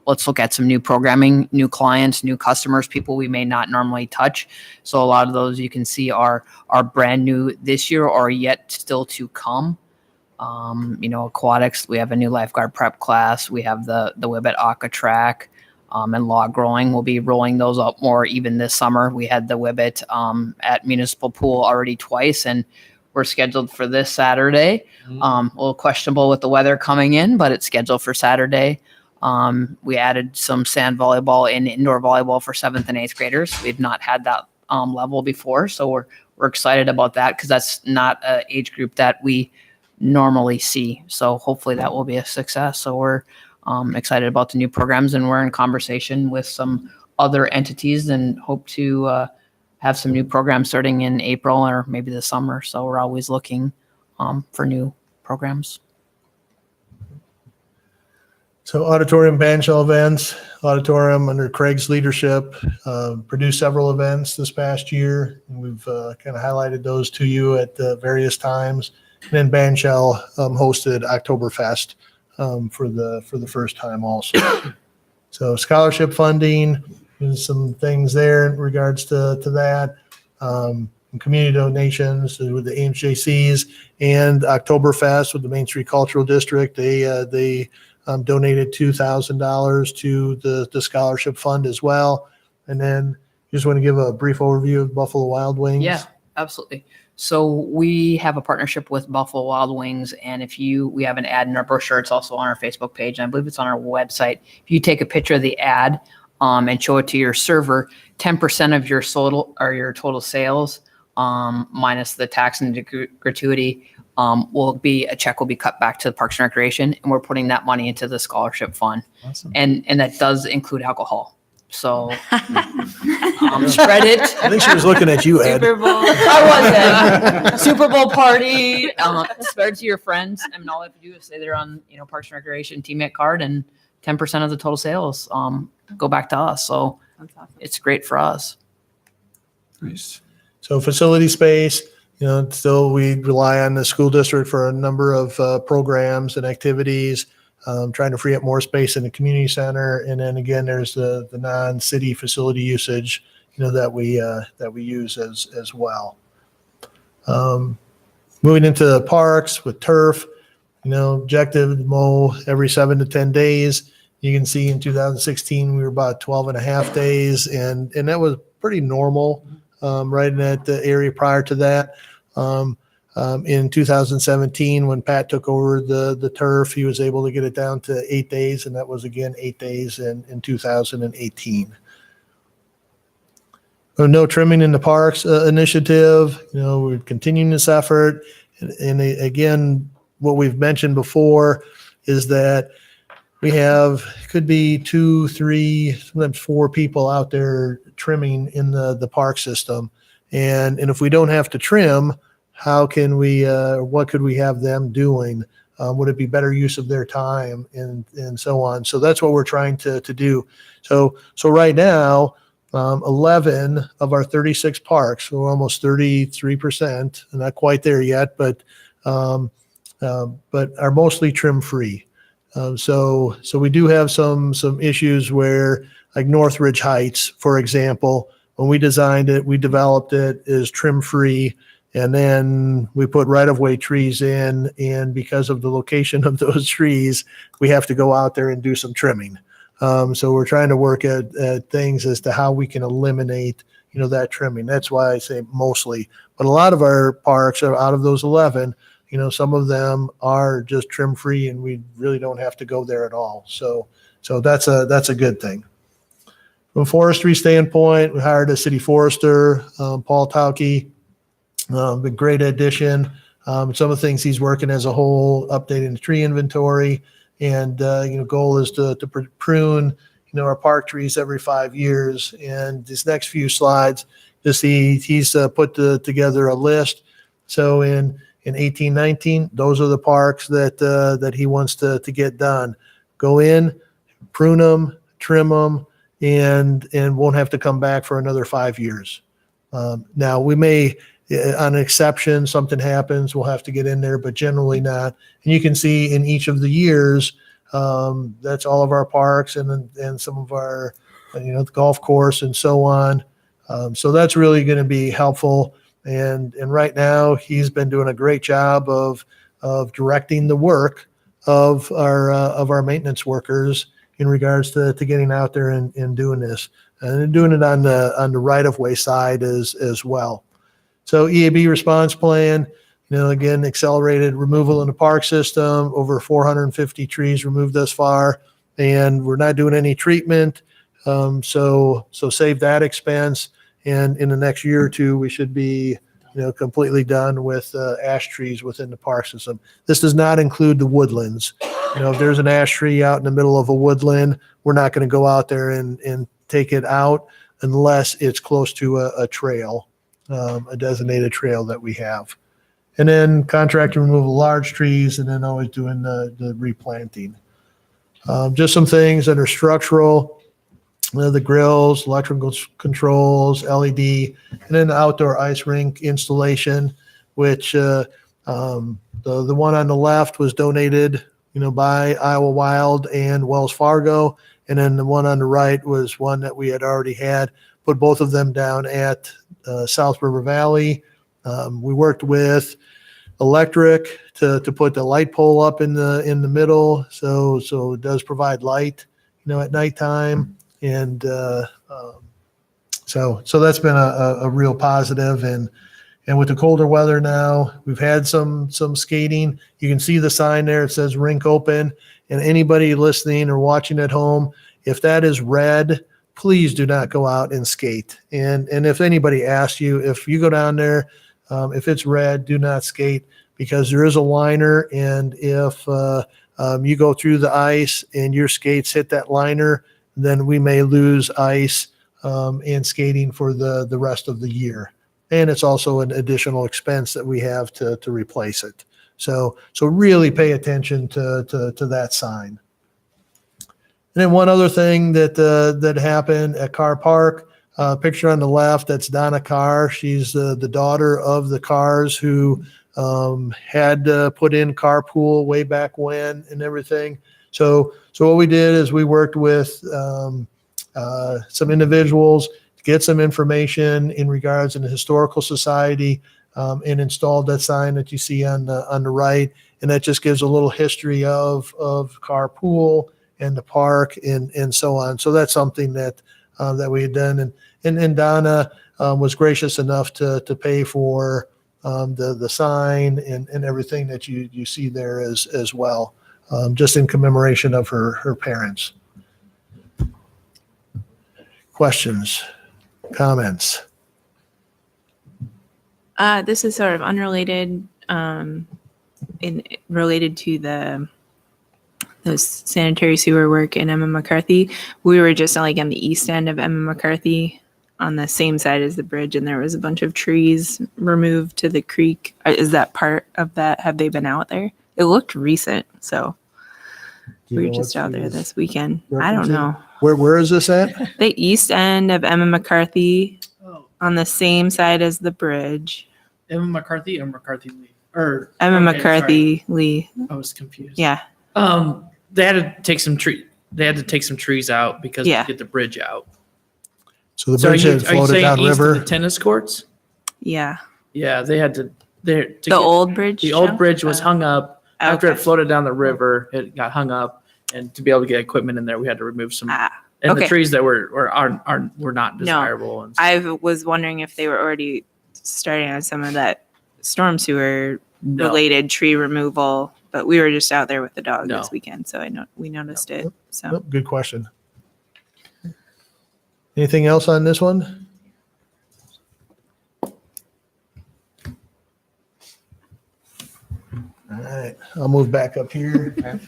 let's look at some new programming, new clients, new customers, people we may not normally touch. So a lot of those you can see are brand new this year or yet still to come. Aquatics, we have a new lifeguard prep class. We have the Wibbit Aqua Track. And log growing. We'll be rolling those up more even this summer. We had the Wibbit at Municipal Pool already twice, and we're scheduled for this Saturday. A little questionable with the weather coming in, but it's scheduled for Saturday. We added some sand volleyball and indoor volleyball for 7th and 8th graders. We've not had that level before, so we're excited about that because that's not an age group that we normally see. So hopefully that will be a success. So we're excited about the new programs, and we're in conversation with some other entities and hope to have some new programs starting in April or maybe the summer. So we're always looking for new programs. So auditorium bandshell events, auditorium under Craig's leadership, produced several events this past year. And we've kind of highlighted those to you at various times. And then bandshell hosted Oktoberfest for the first time also. So scholarship funding, there's some things there in regards to that. Community donations with the Ames JCs and Oktoberfest with the Main Street Cultural District. They donated $2,000 to the scholarship fund as well. And then just want to give a brief overview of Buffalo Wild Wings. Yeah, absolutely. So we have a partnership with Buffalo Wild Wings, and we have an ad in our brochure. It's also on our Facebook page, and I believe it's on our website. If you take a picture of the ad and show it to your server, 10% of your total sales, minus the tax and gratuity, a check will be cut back to the Parks and Recreation, and we're putting that money into the scholarship fund. Awesome. And that does include alcohol. So spread it. I think she was looking at you, Ed. Super Bowl. I wasn't. Super Bowl party. Spread it to your friends. I mean, all I have to do is say they're on, Parks and Recreation teammate card, and 10% of the total sales go back to us. So it's great for us. Nice. So facility space, still we rely on the school district for a number of programs and activities. Trying to free up more space in the community center, and then again, there's the non-city facility usage, that we use as well. Moving into the parks with turf, objective to mow every 7 to 10 days. You can see in 2016 we were about 12 and a half days, and that was pretty normal right in that area prior to that. In 2017, when Pat took over the turf, he was able to get it down to 8 days, and that was again 8 days in 2018. No trimming in the parks initiative. We're continuing this effort, and again, what we've mentioned before is that we could be 2, 3, sometimes 4 people out there trimming in the park system. And if we don't have to trim, how can we, what could we have them doing? Would it be better use of their time and so on? So that's what we're trying to do. So right now, 11 of our 36 parks, we're almost 33%, not quite there yet, but are mostly trim free. So we do have some issues where, like Northridge Heights, for example, when we designed it, we developed it as trim free, and then we put right-of-way trees in, and because of the location of those trees, we have to go out there and do some trimming. So we're trying to work at things as to how we can eliminate, that trimming. That's why I say mostly. But a lot of our parks are, out of those 11, some of them are just trim free, and we really don't have to go there at all. So that's a good thing. From a forestry standpoint, we hired a city forester, Paul Tauke. A great addition. Some of the things he's working as a whole, updating the tree inventory, and goal is to prune our park trees every 5 years. And these next few slides, he's put together a list. So in 18-19, those are the parks that he wants to get done. Go in, prune them, trim them, and won't have to come back for another 5 years. Now we may, on an exception, something happens, we'll have to get in there, but generally not. And you can see in each of the years, that's all of our parks and some of our, the golf course and so on. So that's really going to be helpful. And right now he's been doing a great job of directing the work of our maintenance workers in regards to getting out there and doing this, and doing it on the right-of-way side as well. So EAB response plan, again, accelerated removal in the park system, over 450 trees removed thus far, and we're not doing any treatment. So save that expense. And in the next year or two, we should be, completely done with ash trees within the park system. This does not include the woodlands. If there's an ash tree out in the middle of a woodland, we're not going to go out there and take it out unless it's close to a trail. A designated trail that we have. And then contract removal of large trees, and then always doing the replanting. Just some things that are structural, the grills, electrical controls, LED, and then the outdoor ice rink installation, which the one on the left was donated, by Iowa Wild and Wells Fargo. And then the one on the right was one that we had already had. Put both of them down at South River Valley. We worked with electric to put the light pole up in the middle, so it does provide light, at nighttime, and so that's been a real positive. And with the colder weather now, we've had some skating. You can see the sign there; it says rink open. And anybody listening or watching at home, if that is red, please do not go out and skate. And if anybody asks you, if you go down there, if it's red, do not skate, because there is a liner. And if you go through the ice and your skates hit that liner, then we may lose ice and skating for the rest of the year. And it's also an additional expense that we have to replace it. So really pay attention to that sign. And then one other thing that happened at Carr Park, picture on the left, that's Donna Carr. She's the daughter of the Carrs who had put in carpool way back when and everything. So what we did is we worked with some individuals to get some information in regards to the Historical Society, and installed that sign that you see on the right. And that just gives a little history of carpool and the park and so on. So that's something that we had done. And Donna was gracious enough to pay for the sign and everything that you see there as well, just in commemoration of her parents. Questions, comments? This is sort of unrelated, related to the sanitary sewer work in Emma McCarthy. We were just like on the east end of Emma McCarthy on the same side as the bridge, and there was a bunch of trees removed to the creek. Is that part of that? Have they been out there? It looked recent, so Do you we know were just what out she there was this weekend. I don't referencing? know. Where is this at? The east end of Emma McCarthy Oh, on the same side as the bridge. Emma McCarthy or McCarthy Lee? Or Emma okay, McCarthy Lee. sorry. I was confused. Yeah. They had to take some trees out because Yeah. to get the bridge out. So the So bridge had are you floated saying down east of river. the tennis courts? Yeah. Yeah, they had to. The old bridge. The old Joe? bridge was hung up after it Okay. floated down the river. It got hung up, and to be able to get equipment in there, we had to remove some. Ah, And the okay. trees that were not desirable. And I was wondering if they were already starting on some of that storm sewer no. related tree removal, but we were just out there with the dog No. this weekend, so I know we noticed it. So Nope, good question. Anything else on this one? All right, I'll move back up here. A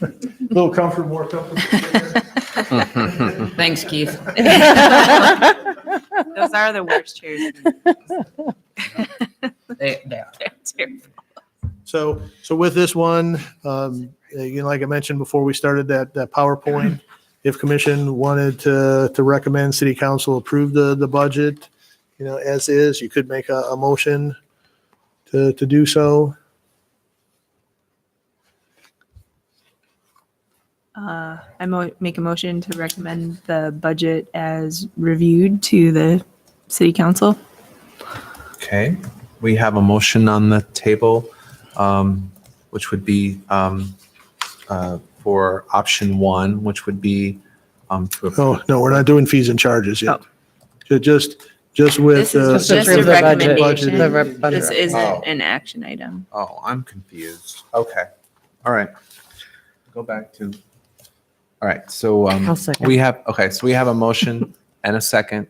little comfort, more comfort. Thanks, Keith. those are the worst chairs. They are. They're terrible. So with this one, like I mentioned before we started that PowerPoint, if commission wanted to recommend city council approve the budget, as is, you could make a motion to do so. Make a motion to recommend the budget as reviewed to the city council. Okay, we have a motion on the table, which would be for option one, which would be to Oh, no, we're not doing fees and charges yet. Just with. This is just a approve the budget. recommendation. The budget. This isn't Oh. an action item. Oh, I'm confused. Okay. All right. Go back to, all right, so I'll second. we have a motion and a second,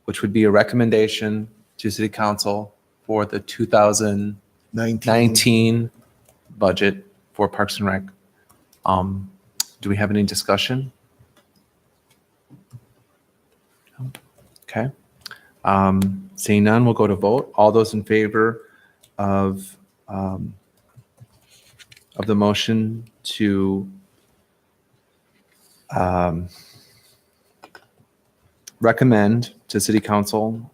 which would be a recommendation to city council for the 2019 budget for Parks and Rec. Do we have any discussion? Okay. Seeing none, we'll go to vote. All those in favor of the motion to recommend to City Council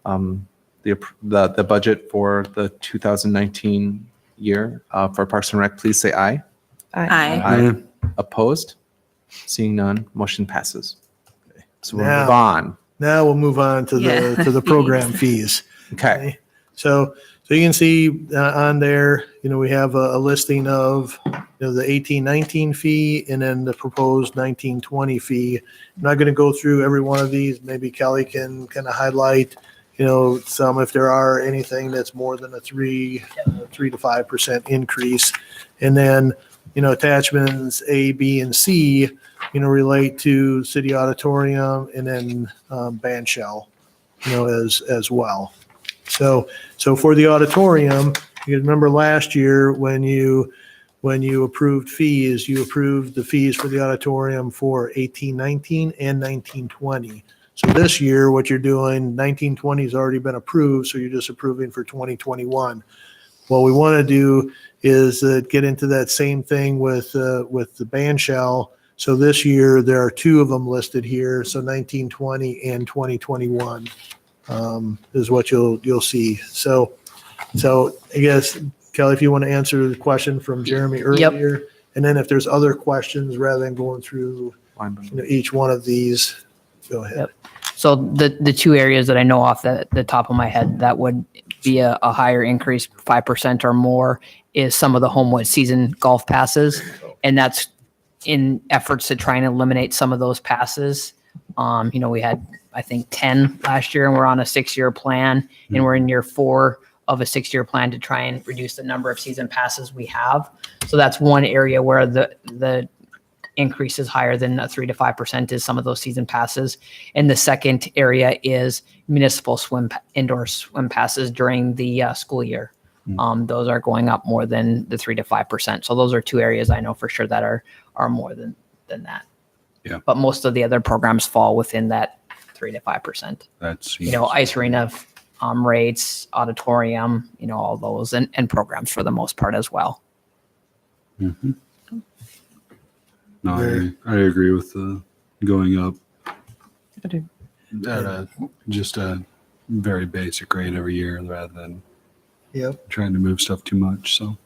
the budget for the 2019 year for Parks and Rec, please say aye. Aye. Aye. Opposed? Seeing none, motion passes. So we'll move Now- on. Now we'll move on to Yeah. the program fees. Okay. So you can see on there, we have a listing of, the 18-19 fee and then the proposed 19-20 fee. I'm not going to go through every one of these. Maybe Kelly can kind of highlight, some if there are anything that's more than a 3 to 5% increase. And then, attachments A, B, and C, relate to city auditorium and then band shell, as well. So for the auditorium, you remember last year when you approved fees, you approved the fees for the auditorium for 18-19 and 19-20. So this year, what you're doing, 19-20 has already been approved, so you're just approving for 2021. What we want to do is get into that same thing with the band shell. So this year, there are two of them listed here, so 19-20 and 2021 is what you'll see. So I guess, Kelly, if you want to answer the question from Jeremy earlier, and then if there's other questions, rather than going through each one of these, go ahead. Yep. So the two areas that I know off the top of my head that would be a higher increase, 5% or more, is some of the Homewood season golf passes. And that's in efforts to try and eliminate some of those passes. We had, I think, 10 last year, and we're on a 6-year plan, and we're in year 4 of a 6-year plan to try and reduce the number of season passes we have. So that's one area where the increase is higher than a 3 to 5% is some of those season passes. And the second area is municipal indoor swim passes during the school year. Those are going up more than the 3 to 5%. So those are two areas I know for sure that are more than that. Yeah. But most of the other programs fall within that 3 to 5%. That's, Ice arena rates, auditorium, all those and programs for the most part as well. Mhm. No, I agree with going up I do. at just a very basic rate every year rather than Yep. trying to move stuff too much. So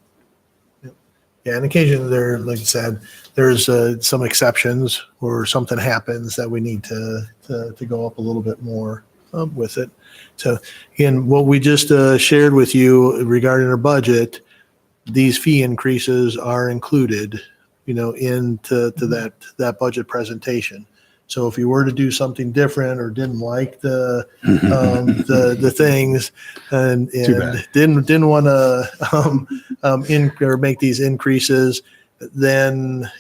Yeah, and occasionally there, like I said, there's some exceptions or something happens that we need to go up a little bit more with it. So again, what we just shared with you regarding our budget, these fee increases are included, into that budget presentation. So if you were to do something different or didn't like the things and Too bad. didn't want to or make these increases, then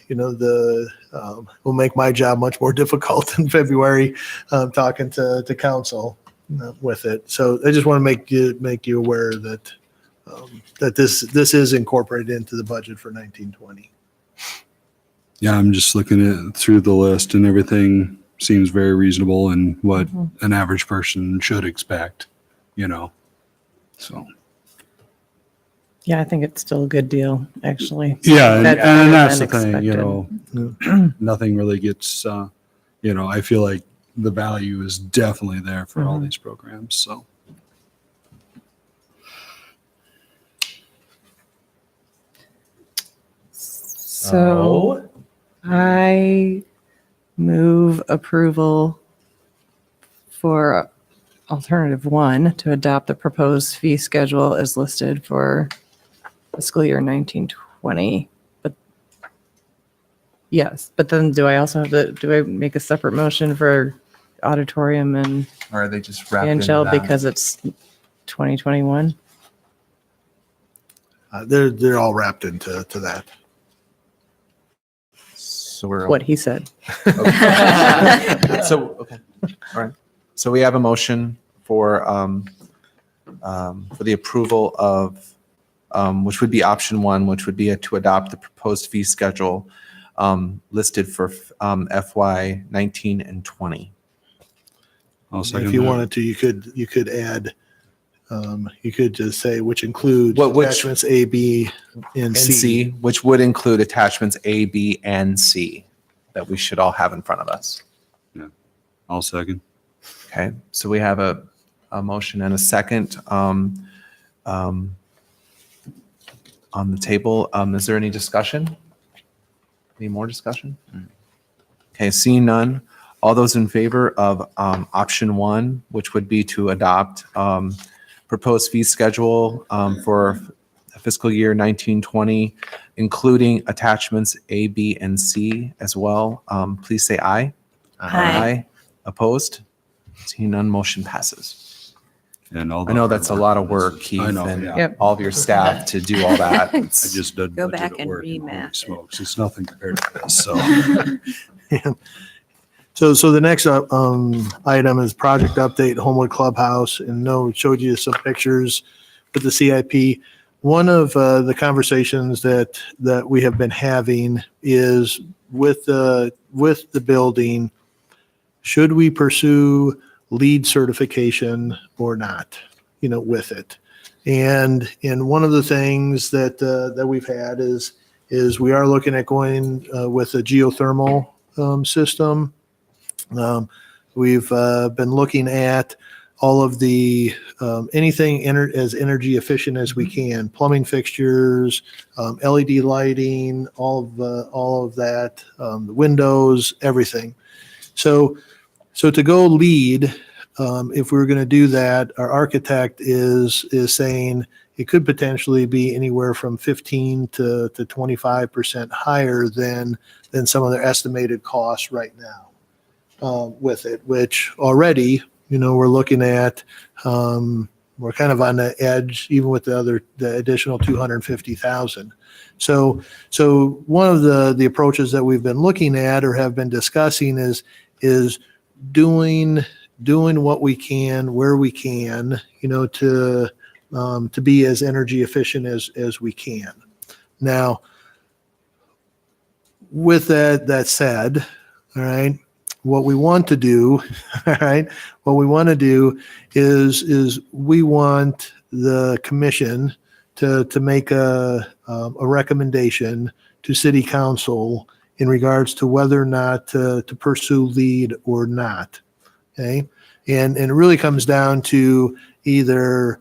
will make my job much more difficult in February talking to council with it. So I just want to make you aware that that this is incorporated into the budget for 1920. yeah, I'm just looking at through the list and everything seems very reasonable and what an average person should expect, So Yeah, I think it's still a good deal, actually. yeah, and Better that's the than thing, nothing really gets, I feel like the value is definitely there for all these programs. So So I move approval for alternative 1 to adopt the proposed fee schedule as listed for fiscal year 1920. But yes, but then do I make a separate motion for auditorium and Or are they just wrapped into shell that? because it's 2021? They're all wrapped into that. So we're What he said. So, okay, all right. So we have a motion for the approval of, which would be option 1, which would be to adopt the proposed fee schedule listed for FY 19 and 20. I'll second If you that. wanted to, you could add, you could just say, which includes Which- attachments A, B, and And C. C, which would include attachments A, B, and C that we should all have in front of us. I'll second. Okay, so we have a motion and a second on the table. Is there any discussion? Any more discussion? Okay, seeing none. All those in favor of option 1, which would be to adopt proposed fee schedule for fiscal year 1920, including attachments A, B, and C as well, please say aye. Aye. Opposed? Seeing none, motion passes. And all I know that's a lot of work, Keith, I know, and yeah. Yep. all of your staff to do all that. I It's- just did Go budget back at and work and holy remath it. smokes, it's nothing compared to this. So So the next item is project update Homewood Clubhouse, and no, showed you some pictures with the CIP. One of the conversations that we have been having is with the building, should we pursue LEED certification or not, with it? And one of the things that we've had is we are looking at going with a geothermal system. We've been looking at all of the anything as energy efficient as we can, plumbing fixtures, LED lighting, all of that, the windows, everything. So to go LEED, if we were going to do that, our architect is saying it could potentially be anywhere from 15 to 25% higher than some of their estimated costs right now with it, which already, we're looking at, we're kind of on the edge, even with the additional 250,000. So one of the approaches that we've been looking at or have been discussing is doing what we can, where we can, to be as energy efficient as we can. Now, with that said, all right, what we want to do, all right, what we want to do is we want the commission to make a recommendation to city council in regards to whether or not to pursue lead or not. Okay. And it really comes down to either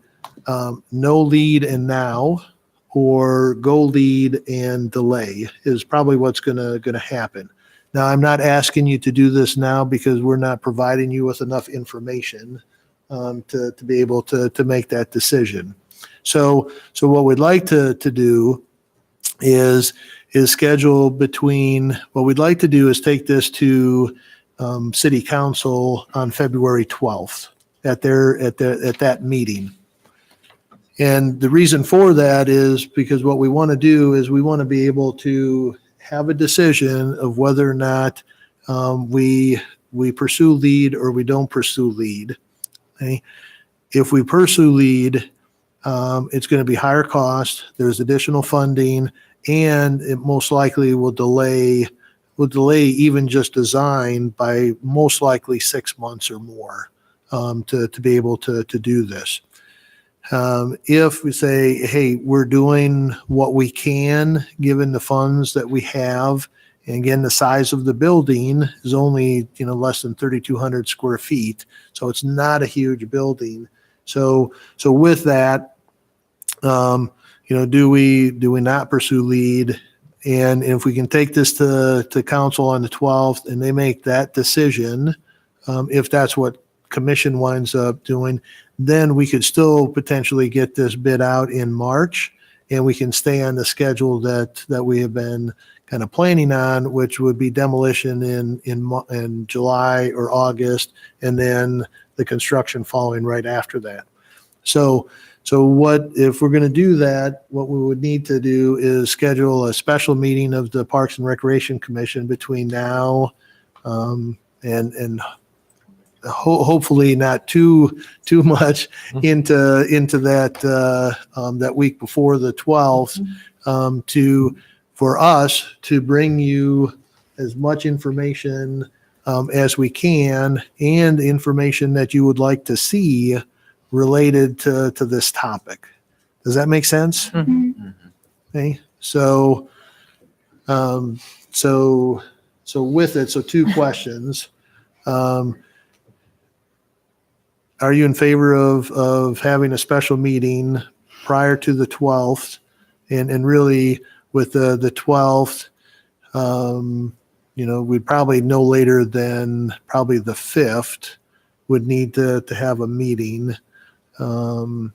no lead and now, or go lead and delay is probably what's going to happen. Now, I'm not asking you to do this now because we're not providing you with enough information to be able to make that decision. So what we'd like to do is schedule between, what we'd like to do is take this to city council on February 12th at that meeting. And the reason for that is because what we want to do is we want to be able to have a decision of whether or not we pursue lead or we don't pursue lead. Okay? If we pursue lead, it's going to be higher cost. There's additional funding, and it most likely will delay even just design by most likely 6 months or more to be able to do this. If we say, hey, we're doing what we can, given the funds that we have, and again, the size of the building is only, less than 3,200 square feet. So it's not a huge building. So with that, do we not pursue lead? And if we can take this to council on the 12th and they make that decision, if that's what commission winds up doing, then we could still potentially get this bid out in March, and we can stay on the schedule that we have been kind of planning on, which would be demolition in July or August, and then the construction following right after that. So what, if we're going to do that, what we would need to do is schedule a special meeting of the Parks and Recreation Commission between now and hopefully not too much into that week before the 12th, for us to bring you as much information as we can, and information that you would like to see related to this topic. Does that make sense? Okay. So with it, so two questions. Are you in favor of having a special meeting prior to the 12th? And really with the 12th, we'd probably no later than probably the 5th would need to have a meeting to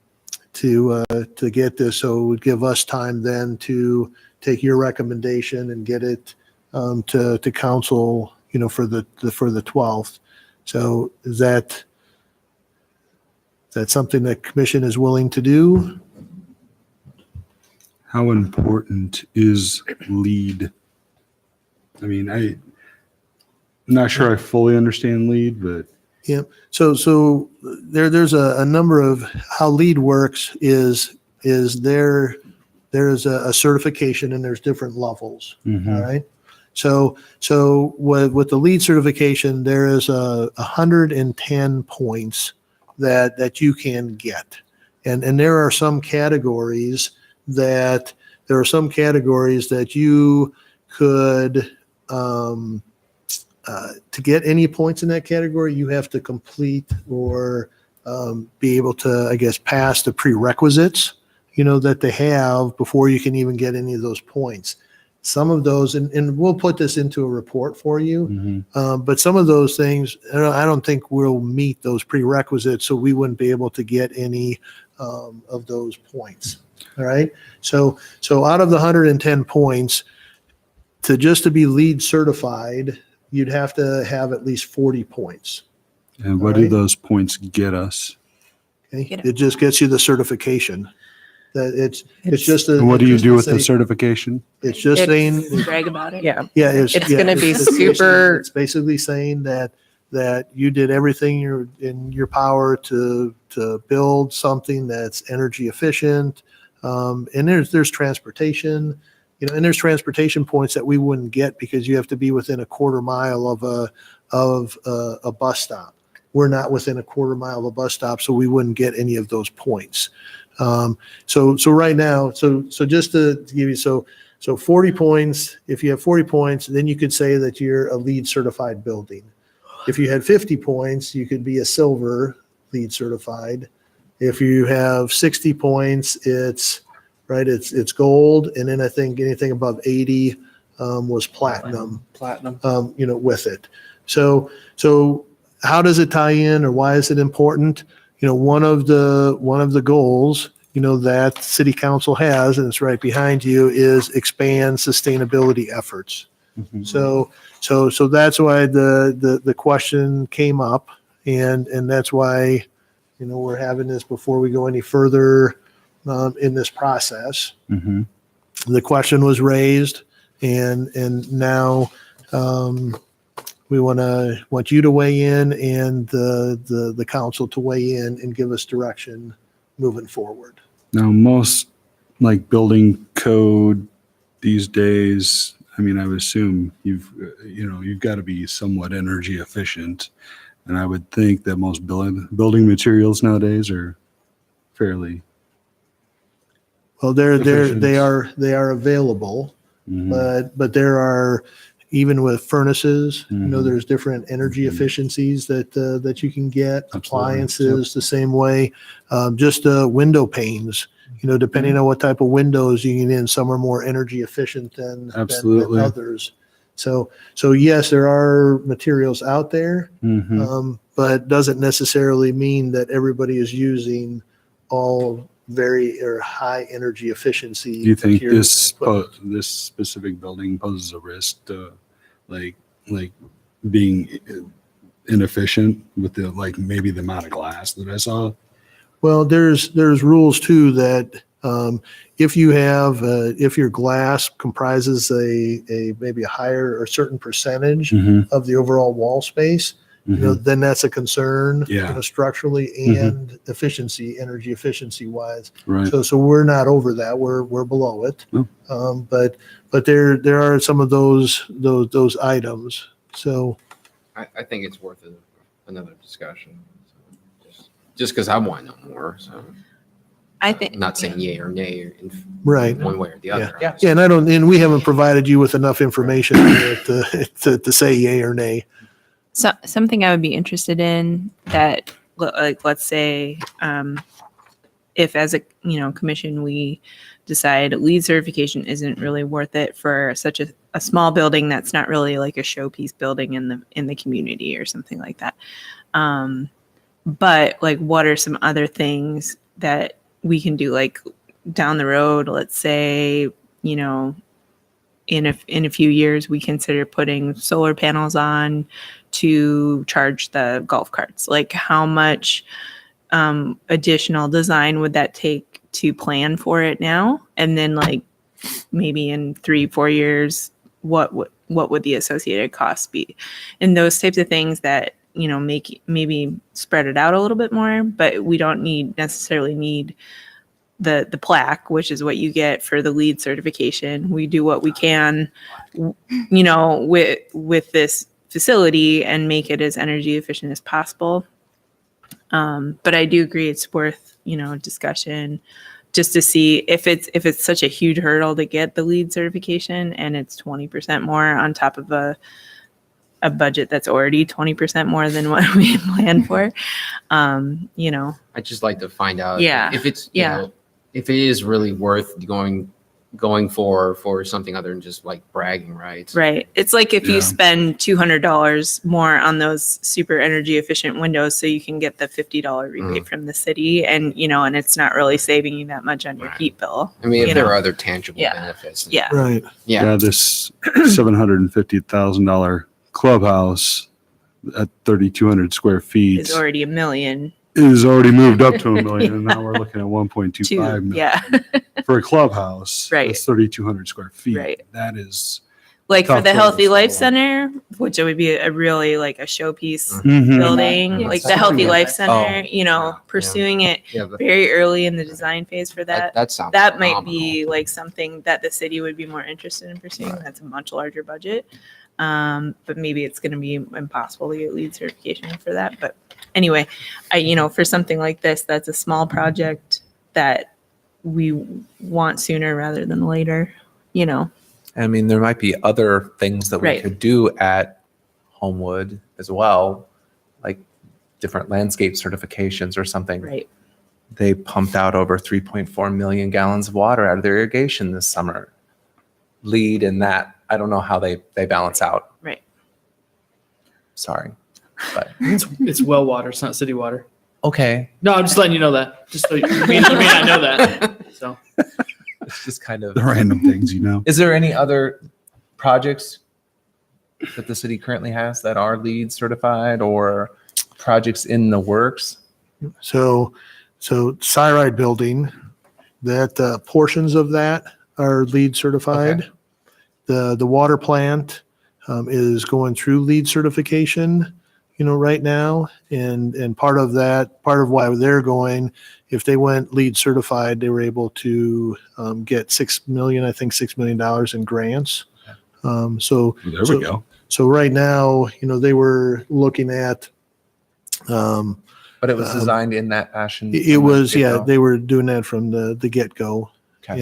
get this. So it would give us time then to take your recommendation and get it to council, for the 12th. So is that something that commission is willing to do? How important is lead? I mean, I'm not sure I fully understand lead, but Yeah. So there's a number of how lead works is there is a certification, and there's different levels. All right. So with the lead certification, there is 110 points that you can get. And there are some categories that you could, to get any points in that category, you have to complete or be able to, I guess, pass the prerequisites, that they have before you can even get any of those points. Some of those, and we'll put this into a report for you, but some of those things, I don't think we'll meet those prerequisites, so we wouldn't be able to get any of those points. All right. So out of the 110 points, to be lead certified, you'd have to have at least 40 points. and what do those points get us? Okay. It just gets you the certification. That it's just a. And what do you do with the say- certification? It's just saying. Brag about it. Yeah. Yeah, It's gonna be super- It's basically saying that you did everything in your power to build something that's energy efficient. And there's transportation, and there's transportation points that we wouldn't get because you have to be within a quarter mile of of a bus stop. We're not within a quarter mile of a bus stop, so we wouldn't get any of those points. So right now, so just to give you, so 40 points, if you have 40 points, then you could say that you're a LEED certified building. If you had 50 points, you could be a silver LEED certified. If you have 60 points, it's gold. And then I think anything above 80 was platinum, with it. So how does it tie in, or why is it important? One of the goals, that city council has, and it's right behind you, is expand sustainability efforts. So that's why the question came up, and that's why, we're having this before we go any further in this process. The question was raised, and now we want you to weigh in, and the council to weigh in and give us direction moving forward. Now, most like building code these days, I mean, I would assume you've got to be somewhat energy efficient. And I would think that most building materials nowadays are fairly. Well, they are available, but there are, even with furnaces, there's different energy efficiencies that you can get. Appliances the same way. Just window panes, depending on what type of windows you get in, some are more energy efficient than others. So yes, there are materials out there, but doesn't necessarily mean that everybody is using all very or high energy efficiency. Do you think this specific building poses a risk to like being inefficient with maybe the amount of glass that I saw? Well, there's rules too that if your glass comprises maybe a higher or certain percentage of the overall wall space, then that's a concern, structurally and energy efficiency wise. Right. So we're not over that. We're below it. Oh. But there are some of those items. So I think it's worth another discussion. Just because I want to know more. So I think I'm not saying yay or nay right. one way or the other. Yeah, and we haven't provided you with enough information to say yay or nay. So something I would be interested in that, let's say, if as a commission we decide LEED certification isn't really worth it for such a small building that's not really like a showpiece building in the community or something like that. But what are some other things that we can do down the road? Let's say, in a few years we consider putting solar panels on to charge the golf carts. How much additional design would that take to plan for it now? And then maybe in 3-4 years, what would the associated costs be? And those types of things that maybe spread it out a little bit more, but we don't necessarily need the plaque, which is what you get for the LEED certification. We do what we can, with this facility and make it as energy efficient as possible. But I do agree it's worth, discussion just to see if it's such a huge hurdle to get the LEED certification and it's 20% more on top of a budget that's already 20% more than what we had planned for. I'd just like to find out if it's, if it is really worth going for something other than just bragging rights. Right. It's if you spend $200 more on those super energy efficient windows so you can get the $50 rebate from the city, and and it's not really saving you that much on your heat bill. I mean, if there are other tangible benefits. Yeah. Right. Yeah, this $750,000 clubhouse at 3,200 square feet It's already $1 million. is already moved up to $1 million, and now we're looking at 1.25 million. Yeah. For a clubhouse. Right. That's 3,200 square feet. Right. That is For tough the for Healthy us. Life Center, which it would be a really a showpiece Mhm. building, Yeah. the Healthy Life Oh, Center, yeah. pursuing it Yeah, but very early in the design phase for that. that sounds That might phenomenal. be something that the city would be more interested in pursuing. That's a much larger budget. but maybe it's going to be impossible to get LEED certification for that. But anyway, for something like this, that's a small project that we want sooner rather than later, I mean, there might be other things that we Right. could do at Homewood as well, like different landscape certifications or something. Right. They pumped out over 3.4 million gallons of water out of their irrigation this summer. LEED and that, I don't know how they balance out. Right. Sorry. But It's well water. It's not city water. okay. No, I'm just letting you know that. Just so you may not know that. So It's just kind of. The random things, Is there any other projects that the city currently has that are LEED certified or projects in the works? So Cyride building, that portions of that are LEED certified. The water plant is going through LEED certification, right now. And part of why they're going, if they went LEED certified, they were able to get $6 million in grants. So There we go. So right now, they were looking at, But it was designed in that fashion. it from the was, yeah, get-go? they were doing that from the get-go. Okay.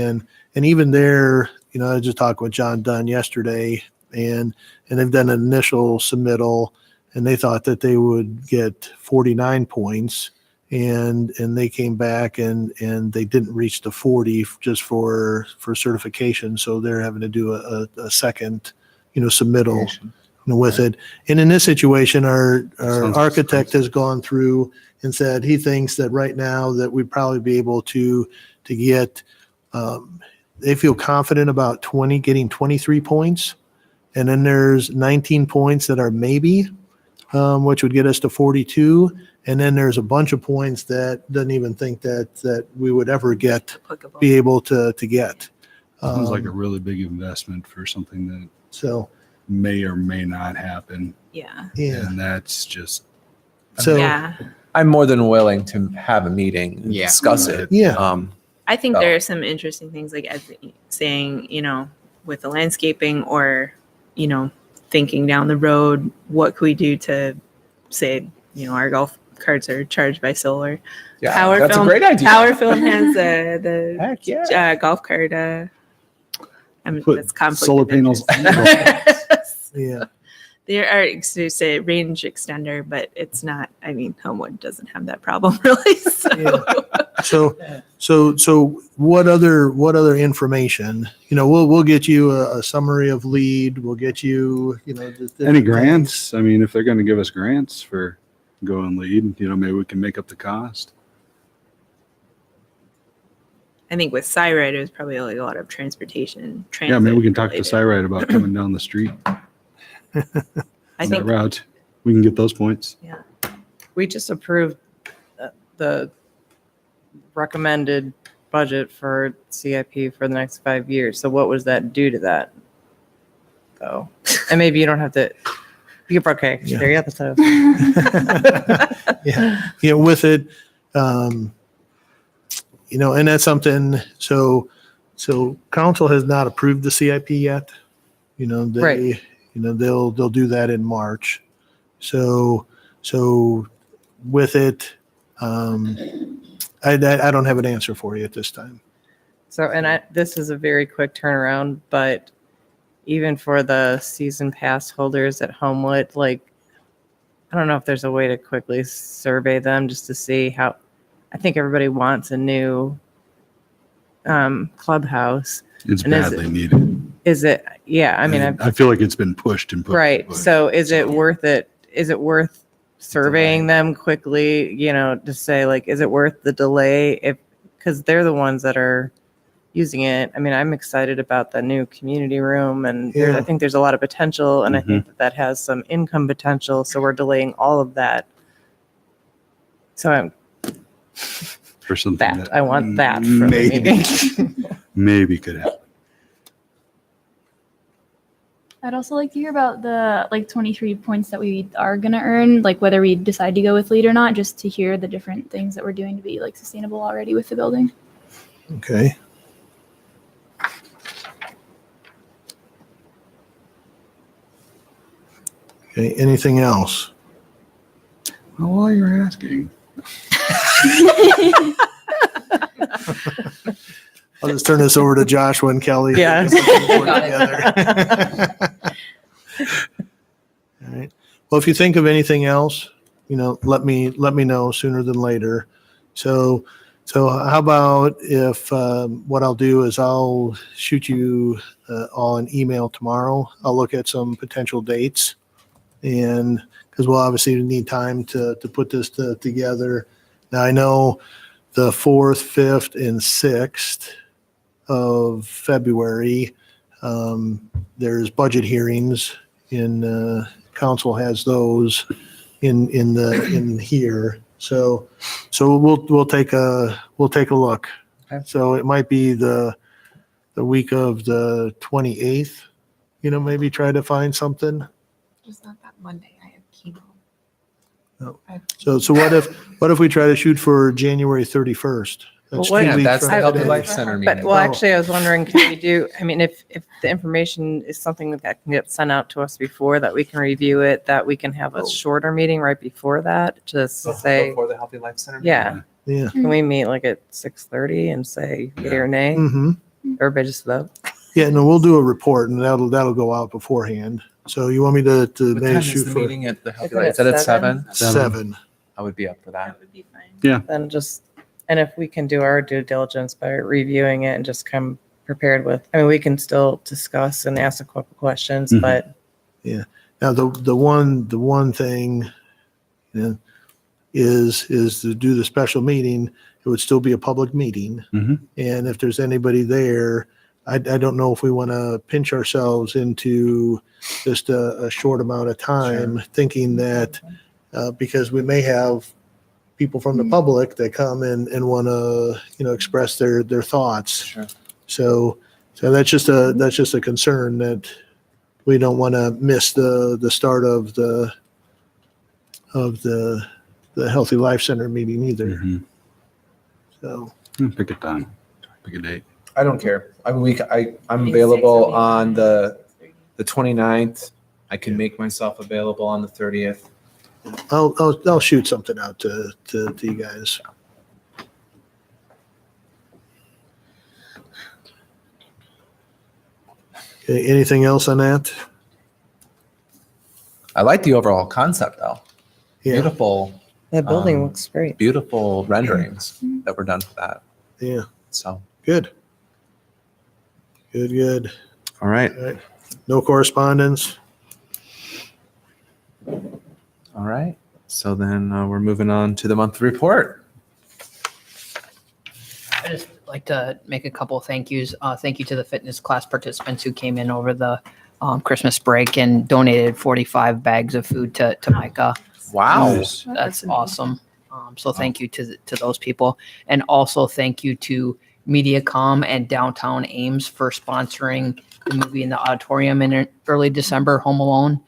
And even there, I just talked with John Dunn yesterday, and they've done an initial submittal, and they thought that they would get 49 points, and they came back and they didn't reach the 40 just for certification, so they're having to do a second, submittal with it. And in this situation, our Sounds architect has gone through and said he thinks that right now that we'd probably be able to get, they feel confident about getting 23 points. And then there's 19 points that are maybe, which would get us to 42. And then there's a bunch of points that doesn't even think that we would ever Applicable. be able to get. Sounds like a really big investment for something that So, may or may not happen. Yeah. yeah. And that's just, So, Yeah. I'm more than willing to have a meeting and Yeah. discuss it. Yeah. I think Oh. there are some interesting things like as saying, with the landscaping or, thinking down the road, what could we do to say, our golf carts are charged by solar. Yeah, Power that's Film- a great idea. Power Film has the Heck yeah. golf cart. Put That's conflict solar of panels interest. yeah. There are to say range extender, but it's not. Homewood doesn't have that problem really. So. So what other information? We'll get you a summary of LEED. We'll get you, any grants? I mean, if they're going to give us grants for going LEED, maybe we can make up the cost. I think with Cyride, it was probably like a lot of transportation. Yeah, maybe we can talk to related. Cyride about coming down the street I on that think route. We can get those points. We just approved the recommended budget for CIP for the next 5 years. So what was that do to that? Though, and maybe you don't have to. You're okay. Yeah. There you have the yeah. With it, and that's something. So council has not approved the CIP yet. They, Right. they'll do that in March. So with it, I don't have an answer for you at this time. So, this is a very quick turnaround, but even for the season pass holders at Homewood, I don't know if there's a way to quickly survey them just to see how. I think everybody wants a new clubhouse. It's And is badly needed. Is it? Yeah, I feel like it's been pushed and pushed. right. and pushed. So, is it worth it? Is it worth surveying them quickly? To say is it worth the delay? Because they're the ones that are using it. I'm excited about the new community room, and Yeah. I think there's a lot of potential, and I Mm-hmm. think that has some income potential. So we're delaying all of that. So I'm For something that I want that from the maybe, meeting. maybe could happen. I'd also like to hear about the 23 points that we are going to earn, whether we decide to go with LEED or not, just to hear the different things that we're doing to be sustainable already with the building. Okay. Okay, anything else? Well, while you're asking, I'll just turn this over to Joshua and Kelly. Yeah. All right. Well, if you think of anything else, let me know sooner than later. So how about if what I'll do is I'll shoot you all an email tomorrow. I'll look at some potential dates, and because we'll obviously need time to put this together. Now I know the 4th, 5th, and 6th of February, there's budget hearings in council has those in here. So we'll take a look. Okay. So it might be the week of the 28th, maybe try to find something. It's not that Monday. I have chemo. So what if we try to shoot for January 31st? That's Well, 2 Yeah, weeks that's from the Healthy today. Life Center But, meeting. well, actually, I was wondering, can we do, I mean, if the information is something that can get sent out to us before, that we can review it, that we can have a shorter meeting right before that, just to say, Before the Healthy Life Center meeting? yeah, Yeah. can we meet like at 6:30 and say yea or nay? Mm-hmm. Everybody just vote? Yeah, no, we'll do a report and that'll go out beforehand. So you want me to What maybe time is shoot the for meeting at the Healthy Isn't Life? it Is that at 7? 7? 7? I would be up for that. would be fine. Then just, and if we can do our due diligence by reviewing it and just come prepared with, I mean, we can still discuss and ask a couple questions, Mhm. but Now, the one thing is to do the special meeting, it would still be a public meeting. Mhm. And if there's anybody there, I don't know if we want to pinch ourselves into just a short amount of time, thinking that because we may have people from the public that come and want to, express their thoughts. Sure. So that's just a concern that we don't want to miss the start of the Healthy Life Center meeting either. Mhm. So Pick a time, pick a date. I don't care. I mean, I'm available on the 29th. I can make myself available on the 30th. I'll shoot something out to you guys. Okay, anything else on that? I like the overall concept though. Yeah, Beautiful, the building Um, looks great. beautiful renderings that were done for that. yeah, So, good. Good. all right. All right. No correspondence? All right. So then we're moving on to the monthly report. I just like to make a couple of thank yous. Thank you to the fitness class participants who came in over the Christmas break and donated 45 bags of food to Micah. Wow. That's awesome. So thank you to those people. And also thank you to MediaCom and Downtown Ames for sponsoring the movie in the auditorium in early December, Home Alone.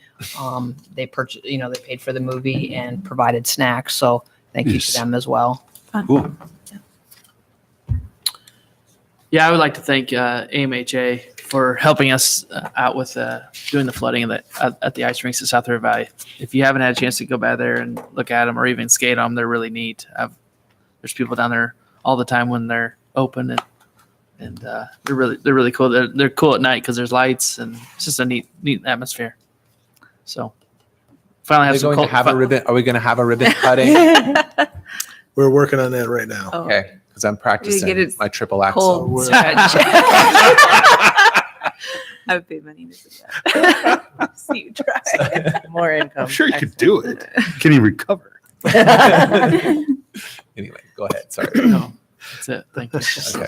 They purchased, they paid for the movie and provided snacks. So thank you Nice. to them as well. Cool. Yeah, I would like to thank AMHA for helping us out with doing the flooding at the ice rinks at South River Valley. If you haven't had a chance to go by there and look at them or even skate on them, they're really neat. There's people down there all the time when they're open, and they're really cool. They're cool at night because there's lights and it's just a neat atmosphere. So finally Are have we some going to have a ribbon? Are we going to have a ribbon cutting? We're working on that right now. Okay, because I'm practicing get it my triple axel. Cold we're- stretch. I would pay money to see that. See you try. More income. I'm sure you could do it. Can he recover? Anyway, go ahead. Sorry. No, that's it. Thank you. Okay.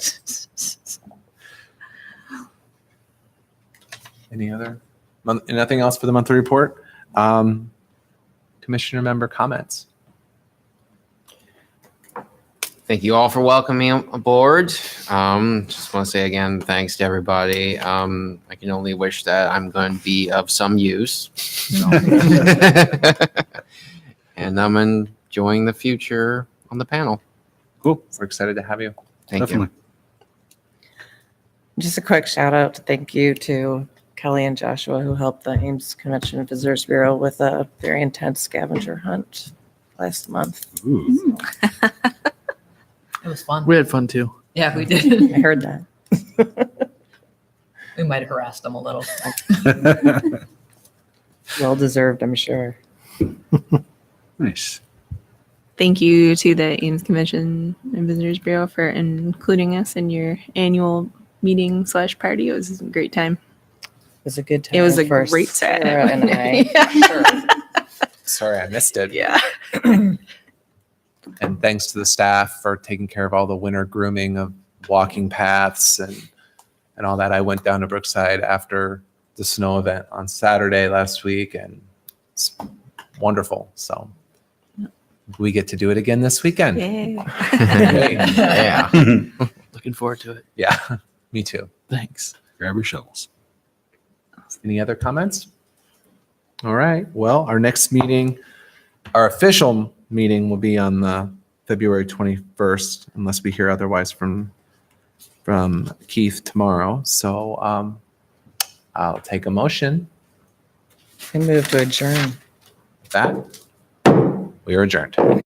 Any other? Nothing else for the monthly report? Commissioner member comments? Thank you all for welcoming me aboard. Just want to say again, thanks to everybody. I can only wish that I'm going to be of some use. And I'm enjoying the future on the panel. Cool. We're excited to have you. Thank Definitely. Just a quick shout out to thank you to Kelly and Joshua, who helped the Ames Convention and Visitors Bureau with a very intense scavenger hunt last month. Ooh. It was fun. We had fun too. Yeah, we did. I heard that. We might have harassed them a little. Well deserved, I'm sure. Nice. Thank you to the Ames Convention and Visitors Bureau for including us in your annual meeting / party. It was a great time. It was a good time. It was a for great Sarah time. and I. Yeah. Sorry, I missed it. Yeah. And thanks to the staff for taking care of all the winter grooming of walking paths and all that. I went down to Brookside after the snow event on Saturday last week, and it's wonderful. So we get to do it again this weekend. Yeah. Looking forward to it. Yeah, me too. Thanks. Grab your shovels. Any other comments? All right. Well, our next meeting, our official meeting will be on the February 21st, unless we hear otherwise from Keith tomorrow. So I'll take a motion. I move to adjourn. With that, we are adjourned.